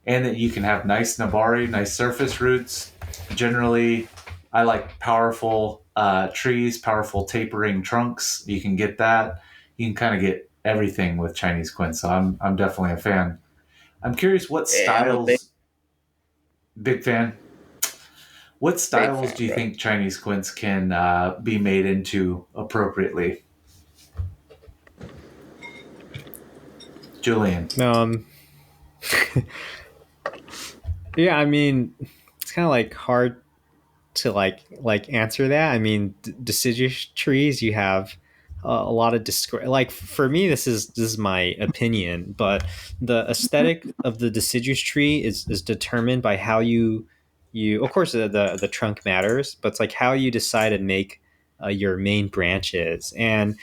and that you can have nice nabari, nice surface roots. Generally, I like powerful trees, powerful tapering trunks. You can get that. You can kind of get everything with Chinese quince. So I'm definitely a fan. I'm curious what Yeah, I'm a styles. Big fan. What big styles fan, do you bro. think Chinese quince can be made into appropriately? Julian. Yeah, I mean, it's kind of like hard to answer that. I mean, deciduous trees, you have a lot of like for me, this is my opinion, but the aesthetic of the deciduous tree is determined by how you of course the trunk matters, but it's like how you decide to make your main branches. And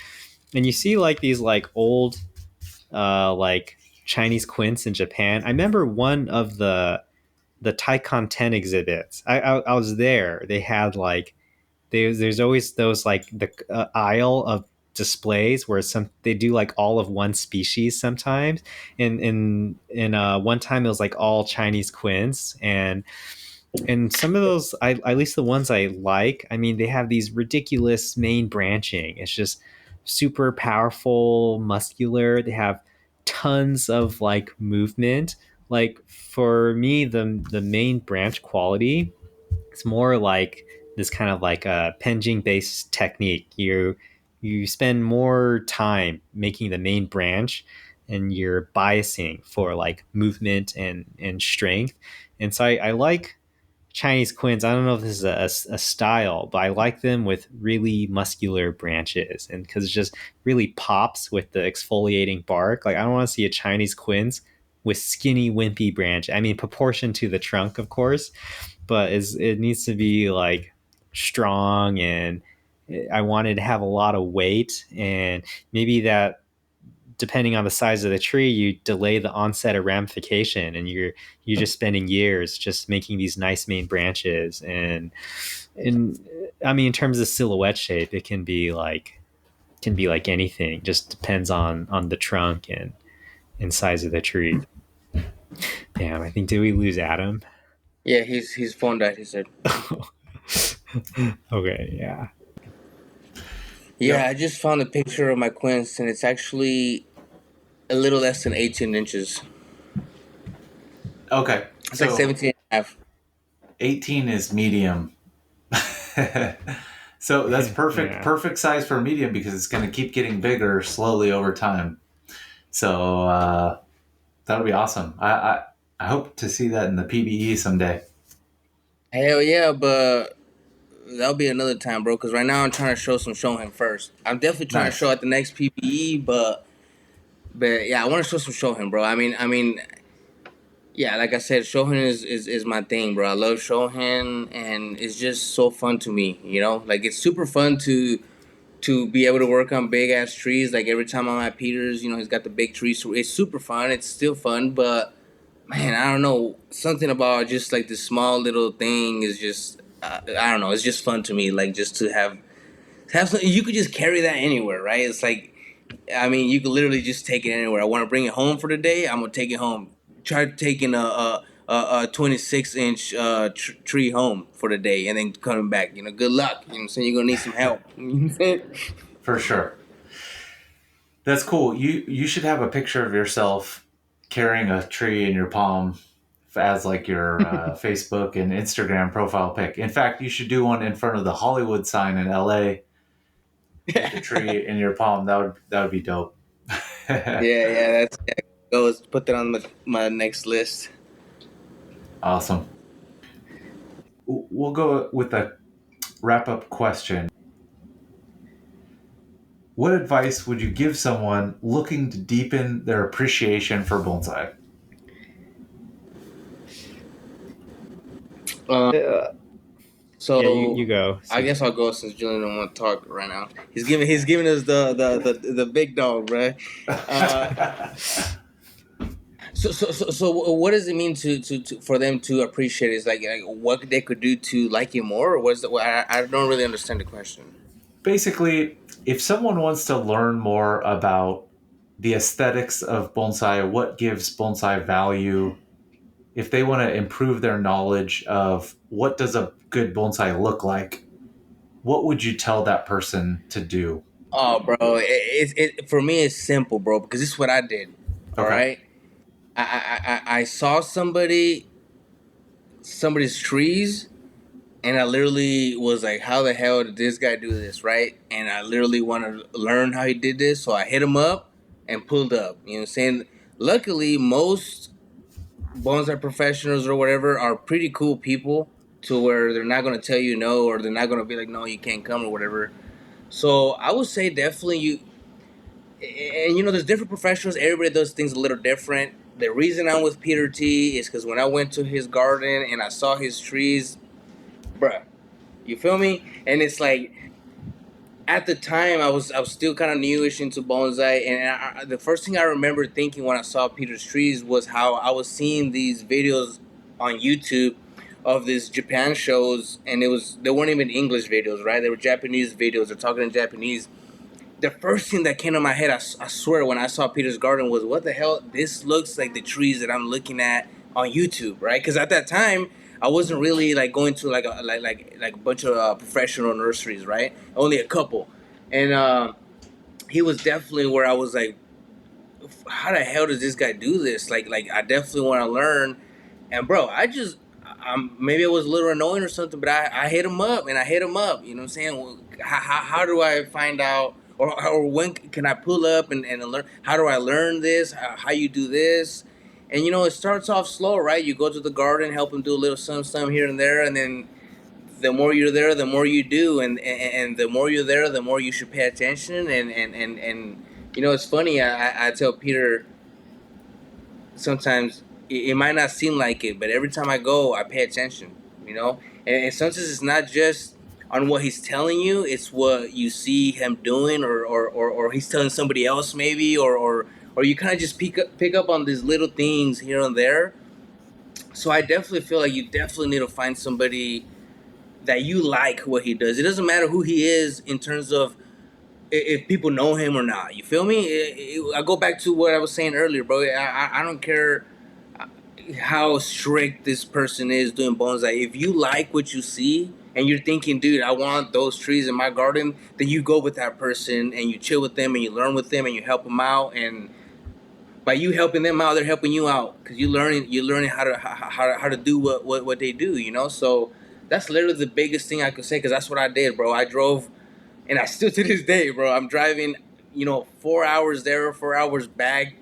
you see like these like old like Chinese quince in Japan. I remember one of the Taikon 10 exhibits. I was there. They had like there's always those like the aisle of displays where they do like all of one species sometimes. In one time it was like all Chinese quince, and some of those, at least the ones I like, I mean, they have these ridiculous main branching. It's just super powerful, muscular. They have tons of like movement. Like for me, the main branch quality, it's more like this kind of like a penjing based technique. You spend more time making the main branch, and you're biasing for like movement and strength. And so I like Chinese quince. I don't know if this is a style, but I like them with really muscular branches, and because it just really pops with the exfoliating bark. Like I don't want to see a Chinese quince with skinny, wimpy branch. I mean, proportion to the trunk, of course, but it needs to be like strong, and I wanted to have a lot of weight, and maybe that depending on the size of the tree, you delay the onset of ramification, and you're just spending years just making these nice main branches. And I mean, in terms of silhouette shape, it can be like anything. Just depends on the trunk and size of the tree. Damn, I think, did we lose Adam? Yeah, his phone died. He said. Okay, yeah. Yeah, Yep. I just found a picture of my quince, and it's actually a little less than 18 inches. Okay. It's So like 17 and a half. 18 is medium. So that's perfect, Yeah. perfect size for medium because it's going to keep getting bigger slowly over time. So that'll be awesome. I hope to see that in the PBE someday. Hell yeah, but that'll be another time, bro. Because right now I'm trying to show him first. I'm definitely trying to Nice. show at the next PPE, but yeah, I want to show him, bro. I mean, yeah, like I said, Shohin is my thing, bro. I love Shohin, and it's just so fun to me. You know, like it's super fun to be able to work on big ass trees. Like every time I'm at Peter's, you know, he's got the big trees. So it's super fun. It's still fun, but man, I don't know, something about just like this small little thing is just I don't know. It's just fun to me. Like just to have something you could just carry that anywhere, right? It's like, I mean, you could literally just take it anywhere. I want to bring it home for the day. I'm gonna take it home. Try taking a 26-inch tree home for the day, and then coming back. You know, good luck. You know what I'm saying? You're gonna need some help. You know what I'm saying? For sure. That's cool. You should have a picture of yourself carrying a tree in your palm as like your Facebook and Instagram profile pic. In fact, you should do one in front of the Hollywood sign in LA with the tree in your palm. That would be dope. Yeah. That's go. Put that on my next list. Awesome. We'll go with a wrap up question. What advice would you give someone looking to deepen their appreciation for bonsai? So Yeah, you go, I Cesar. guess I'll go since Julian don't want to talk right now. He's giving us the big dog, right? So what does it mean to for them to appreciate it? Is like what they could do to like you more, or what's the? I don't really understand the question. Basically, if someone wants to learn more about the aesthetics of bonsai, what gives bonsai value, if they want to improve their knowledge of what does a good bonsai look like, what would you tell that person to do? Oh, bro, it for me it's simple, bro, because this is what I did. All Okay. right, I saw somebody's trees, and I literally was like, how the hell did this guy do this, right? And I literally wanted to learn how he did this, so I hit him up and pulled up. You know what I'm saying? Luckily, most bonsai professionals or whatever are pretty cool people to where they're not going to tell you no, or they're not going to be like, no, you can't come or whatever. So I would say definitely and there's different professionals. Everybody does things a little different. The reason I'm with Peter T is because when I went to his garden and I saw his trees, bruh, you feel me? And it's like, at the time I was still kind of newish into bonsai, and the first thing I remember thinking when I saw Peter's trees was how I was seeing these videos on YouTube of these Japan shows, and they weren't even English videos, right? They were Japanese videos. They're talking in Japanese. The first thing that came to my head, I swear, when I saw Peter's garden was, what the hell? This looks like the trees that I'm looking at on YouTube, right? Because at that time, I wasn't really like going to like a bunch of professional nurseries, right? Only a couple, and he was definitely where I was like, how the hell does this guy do this? Like I definitely want to learn. And bro, maybe it was a little annoying or something, but I hit him up and I hit him up. You know what I'm saying? Well, how do I find out, or when can I pull up and learn? How do I learn this? How you do this? And it starts off slow, right? You go to the garden, help him do a little some here and there, and then the more you're there, the more you do, and the more you're there, the more you should pay attention. And it's funny. I tell Peter sometimes it might not seem like it, but every time I go, I pay attention. And sometimes it's not just on what he's telling you; it's what you see him doing, or he's telling somebody else maybe, or you kind of just pick up on these little things here and there. So I definitely feel like you definitely need to find somebody that you like what he does. It doesn't matter who he is in terms of if people know him or not. You feel me? I go back to what I was saying earlier, bro. I don't care how strict this person is doing bonsai. If you like what you see and you're thinking, dude, I want those trees in my garden, then you go with that person and you chill with them and you learn with them and you help them out. And by you helping them out, they're helping you out because you're learning how to do what they do. So that's literally the biggest thing I could say, because that's what I did, bro. I drove, and I still to this day, bro, I'm driving 4 hours there, 4 hours back,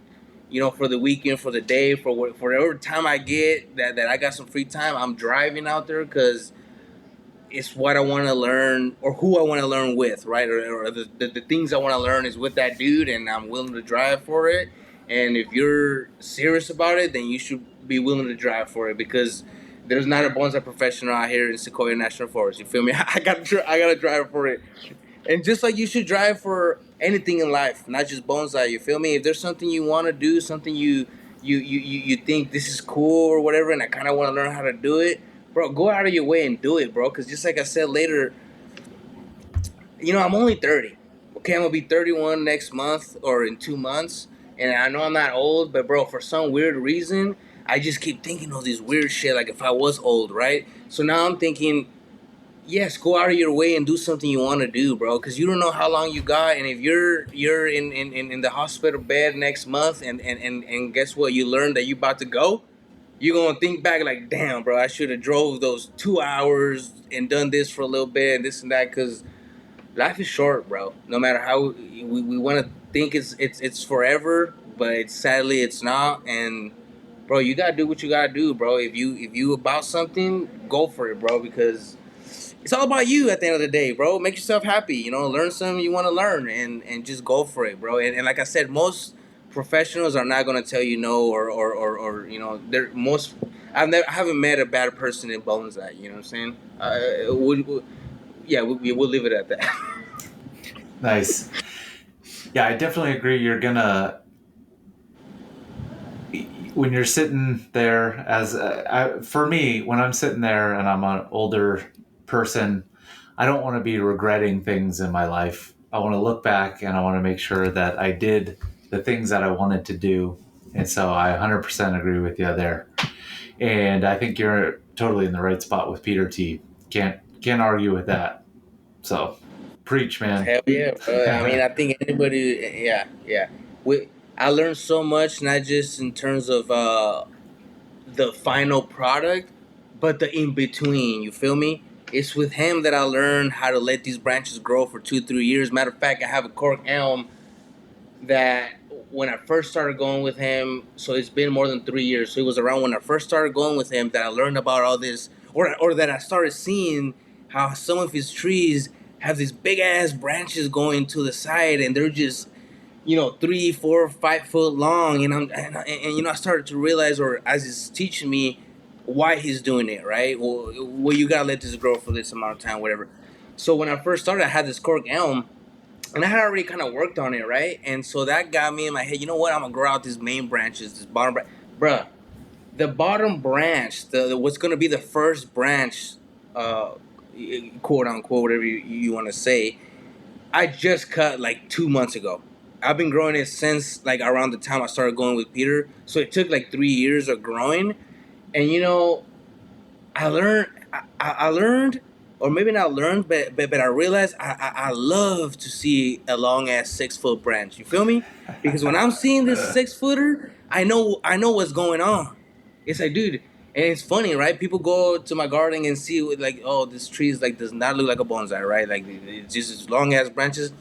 for the weekend, for the day, for whatever time I get that I got some free time. I'm driving out there because it's what I want to learn, or who I want to learn with, right? Or the things I want to learn is with that dude, and I'm willing to drive for it. And if you're serious about it, then you should be willing to drive for it, because there's not a bonsai professional out here in Sequoia National Forest. You feel me? I gotta drive for it. And just like you should drive for anything in life, not just bonsai. You feel me? If there's something you want to do, something you think this is cool or whatever, and I kind of want to learn how to do it, bro, go out of your way and do it, bro. Because just like I said later, I'm only 30. Okay, I'm gonna be 31 next month or in 2 months, and I know I'm not old, but bro, for some weird reason, I just keep thinking of these weird shit. Like if I was old, right? So now I'm thinking, yes, go out of your way and do something you want to do, bro, because you don't know how long you got. And if you're in the hospital bed next month, and guess what, you learn that you about to go, you're gonna think back like, damn, bro, I should have drove those 2 hours and done this for a little bit and this and that, because life is short, bro. No matter how we want to think it's forever, but sadly it's not. And bro, you gotta do what you gotta do, bro. If you about something, go for it, bro, because it's all about you at the end of the day, bro. Make yourself happy, learn something you want to learn, and just go for it, bro. And like I said, most professionals are not going to tell you no, or they're most. I haven't met a bad person in bonsai. You know what I'm saying? We'll leave it at that. Nice. Yeah, I definitely agree. You're gonna, when you're sitting there for me, when I'm sitting there and I'm an older person, I don't want to be regretting things in my life. I want to look back and I want to make sure that I did the things that I wanted to do. And so I 100% agree with you there. And I think you're totally in the right spot with Peter T. Can't argue with that. So, preach, man. Hell yeah, bro. I mean, I think anybody, yeah. I learned so much, not just in terms of the final product, but the in between. You feel me? It's with him that I learned how to let these branches grow for 2-3 years. Matter of fact, I have a cork elm that when I first started going with him, so it's been more than 3 years. So it was around when I first started going with him that I learned about all this, or that I started seeing how some of his trees have these big ass branches going to the side, and they're just 3, 4, 5 foot long. And I started to realize, or as he's teaching me, why he's doing it, right? Well, you gotta let this grow for this amount of time, whatever. So when I first started, I had this cork elm, and I had already kind of worked on it, right? And so that got me in my head. You know what? I'm gonna grow out these main branches, this bottom branch, bruh. The bottom branch, the what's gonna be the first branch, uh, quote unquote, whatever you want to say. I just cut like 2 months ago. I've been growing it since like around the time I started going with Peter. So it took like 3 years of growing, and I learned, I learned, or maybe not learned, but I realized I love to see a long ass 6 foot branch. You feel me? Because when I'm seeing this 6 footer, I know what's going on. It's like, dude, and it's funny, right? People go to my garden and see like, oh, this tree is like does not look like a bonsai, right? Like it's just long ass branches.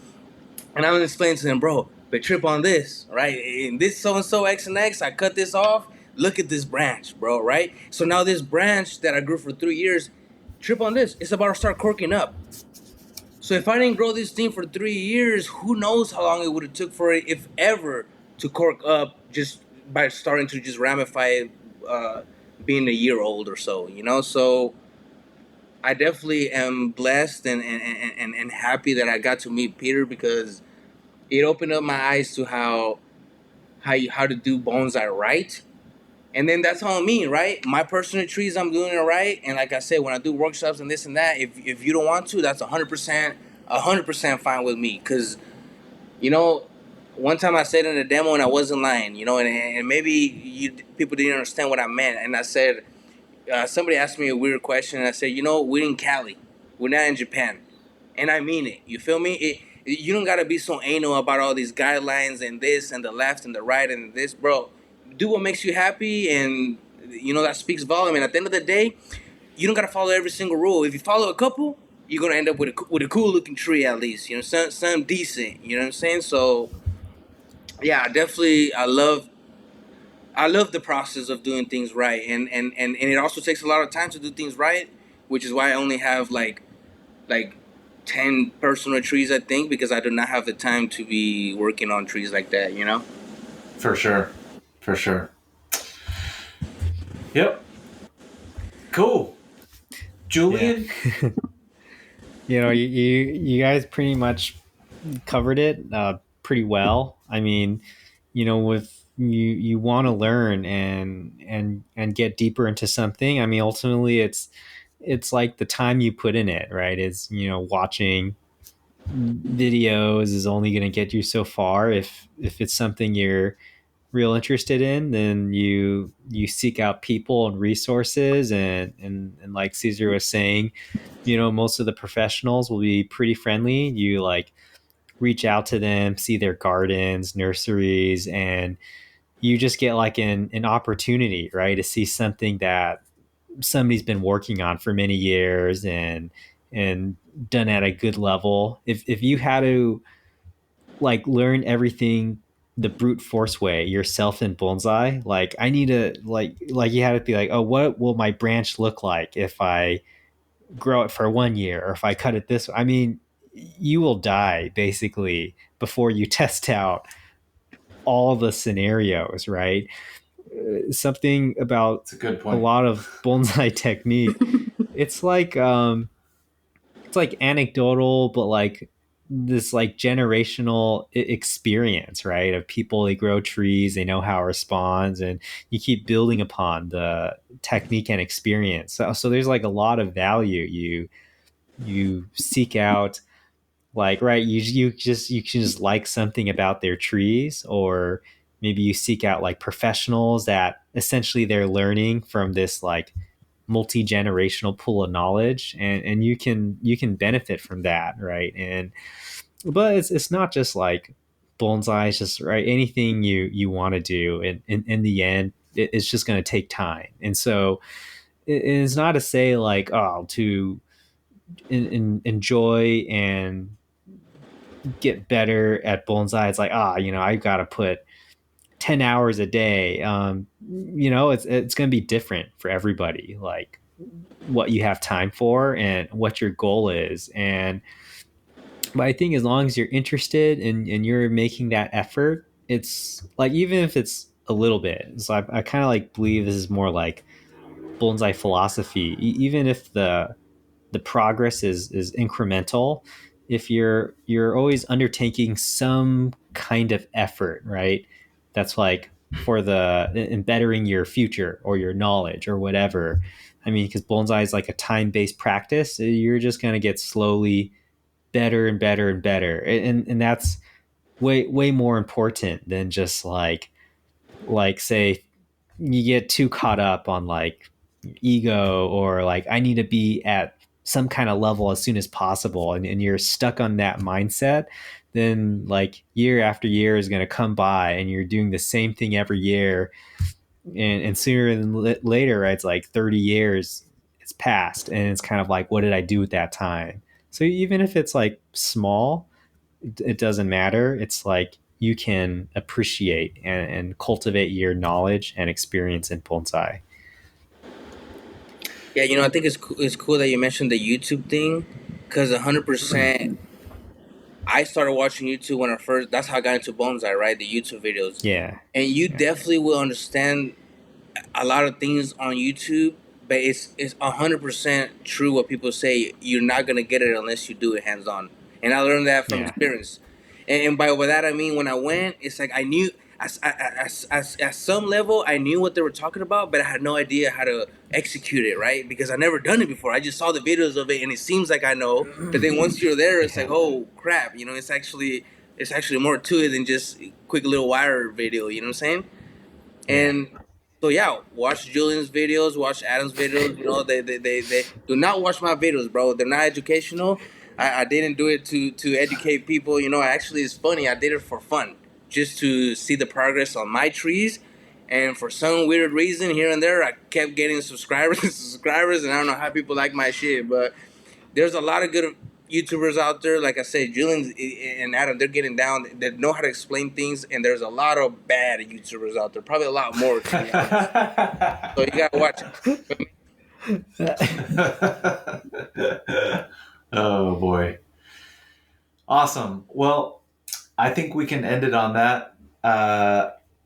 And I'm explaining to them, bro, but trip on this, right? In this so and so X and X, I cut this off. Look at this branch, bro, right? So now this branch that I grew for 3 years, trip on this. It's about to start corking up. So if I didn't grow this thing for 3 years, who knows how long it would have took for it, if ever, to cork up just by starting to just ramify, being a year old or so. So I definitely am blessed and happy that I got to meet Peter, because it opened up my eyes to how to do bonsai right. And then that's on me, right? My personal trees, I'm doing it right. And like I said, when I do workshops and this and that, if you don't want to, that's 100% fine with me. Because, you know, one time I said in a demo and I wasn't lying, and maybe people didn't understand what I meant. And I said, somebody asked me a weird question, and I said, we're in Cali. We're not in Japan. And I mean it. You feel me? You don't gotta be so anal about all these guidelines and this and the left and the right and this, bro. Do what makes you happy, and that speaks volume. And at the end of the day, you don't gotta follow every single rule. If you follow a couple, you're gonna end up with a cool looking tree at least. Something decent. You know what I'm saying? So yeah, definitely, I love the process of doing things right, and it also takes a lot of time to do things right, which is why I only have like 10 personal trees, I think, because I do not have the time to be working on trees like that. For sure. Yep. Cool. Julian? You guys pretty much covered it pretty well. I mean, with you want to learn and get deeper into something. I mean, ultimately, it's like the time you put in it, right? Is watching videos is only going to get you so far. If it's something you're real interested in, then you seek out people and resources, and like Cesar was saying, most of the professionals will be pretty friendly. You like reach out to them, see their gardens, nurseries, and you just get like an opportunity, right, to see something that somebody's been working on for many years and done at a good level. If you had to like learn everything the brute force way yourself in bonsai, like I need to like you had to be like, oh, what will my branch look like if I grow it for 1 year, or if I cut it this way? I mean, you will die basically before you test out all the scenarios, right? Something about That's a good a point. lot of bonsai technique, it's like anecdotal, but like this like generational experience, right? Of people, they grow trees, they know how it responds, and you keep building upon the technique and experience. So there's like a lot of value you seek out, like, right, you can just like something about their trees, or maybe you seek out like professionals that essentially they're learning from this like multi-generational pool of knowledge, and you can benefit from that, right? And but it's not just like bonsai, it's just right, anything you want to do, and in the end it's just going to take time. And so it's not to say like, oh, to enjoy and get better at bonsai, it's like, I've got to put 10 hours a day. It's going to be different for everybody, like what you have time for and what your goal is. But I think as long as you're interested and you're making that effort, it's like, even if it's a little bit. So I kind of like believe this is more like bonsai philosophy. Even if the progress is incremental, if you're always undertaking some kind of effort, right? That's like for the in bettering your future or your knowledge or whatever. I mean, because bonsai is like a time-based practice, you're just going to get slowly better and better and better, and that's way more important than just like say you get too caught up on like ego, or like I need to be at some kind of level as soon as possible, and you're stuck on that mindset. Then like year after year is going to come by and you're doing the same thing every year, and sooner than later, right, it's like 30 years it's passed, and it's kind of like, what did I do with that time? So even if it's like small, it doesn't matter. It's like you can appreciate and cultivate your knowledge and experience in bonsai. Yeah, I think it's cool that you mentioned the YouTube thing, because 100%. I started watching YouTube when that's how I got into bonsai, right? The YouTube videos. Yeah. And you definitely will understand a lot of things on YouTube, but it's 100% true what people say. You're not gonna get it unless you do it hands on, and I learned that from experience. And by that I mean, when I went, it's like I knew at some level I knew what they were talking about, but I had no idea how to execute it, right? Because I never done it before. I just saw the videos of it, and it seems like I know. But then once you're there, it's like, oh crap, it's actually more to it than just a quick little wire video. You know what I'm saying? And so watch Julian's videos, watch Adam's videos. They do not watch my videos, bro. They're not educational. I didn't do it to educate people. Actually, it's funny. I did it for fun, just to see the progress on my trees. And for some weird reason, here and there, I kept getting subscribers, and I don't know how people like my shit, but there's a lot of good YouTubers out there. Like I said, Julian and Adam, they're getting down. They know how to explain things, and there's a lot of bad YouTubers out there. Probably a lot more, to be honest. So you gotta watch it. Oh boy. Awesome. Well, I think we can end it on that.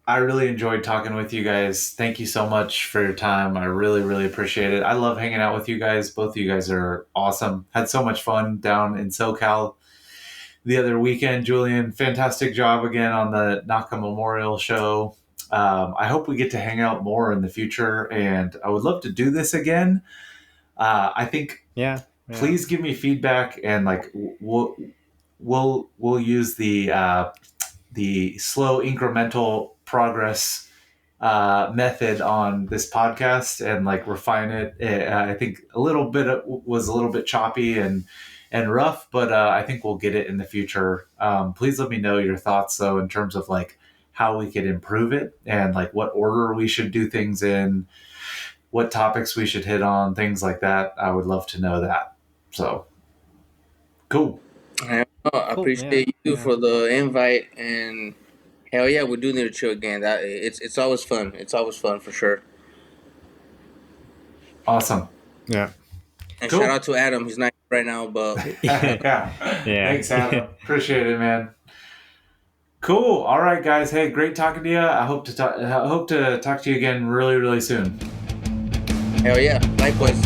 I really enjoyed talking with you guys. Thank you so much for your time. I really, really appreciate it. I love hanging out with you guys. Both of you guys are awesome. Had so much fun down in SoCal the other weekend. Julian, fantastic job again on the Naka Memorial Show. I hope we get to hang out more in the future, and I would love to do this again. I think please give me feedback, and like we'll use the slow incremental progress method on this podcast, and like refine it. I think was a little bit choppy and rough, but I think we'll get it in the future. Please let me know your thoughts though, in terms of like how we could improve it, and like what order we should do things in, what topics we should hit on, things like that. I would love to know that. So cool. I appreciate you for the invite, and hell yeah, we do need to chill again. It's always fun. It's always fun for sure. Awesome. Yeah. And shout out to Adam. He's not here right now, but yeah. Thanks, Adam. Appreciate it, man. Cool. All right, guys. Hey, great talking to you. I hope to talk to you again really, really soon. Hell yeah. Likewise.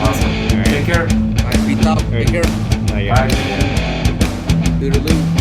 Awesome. Take care. All right, be top. Take care. Bye. Toodaloo.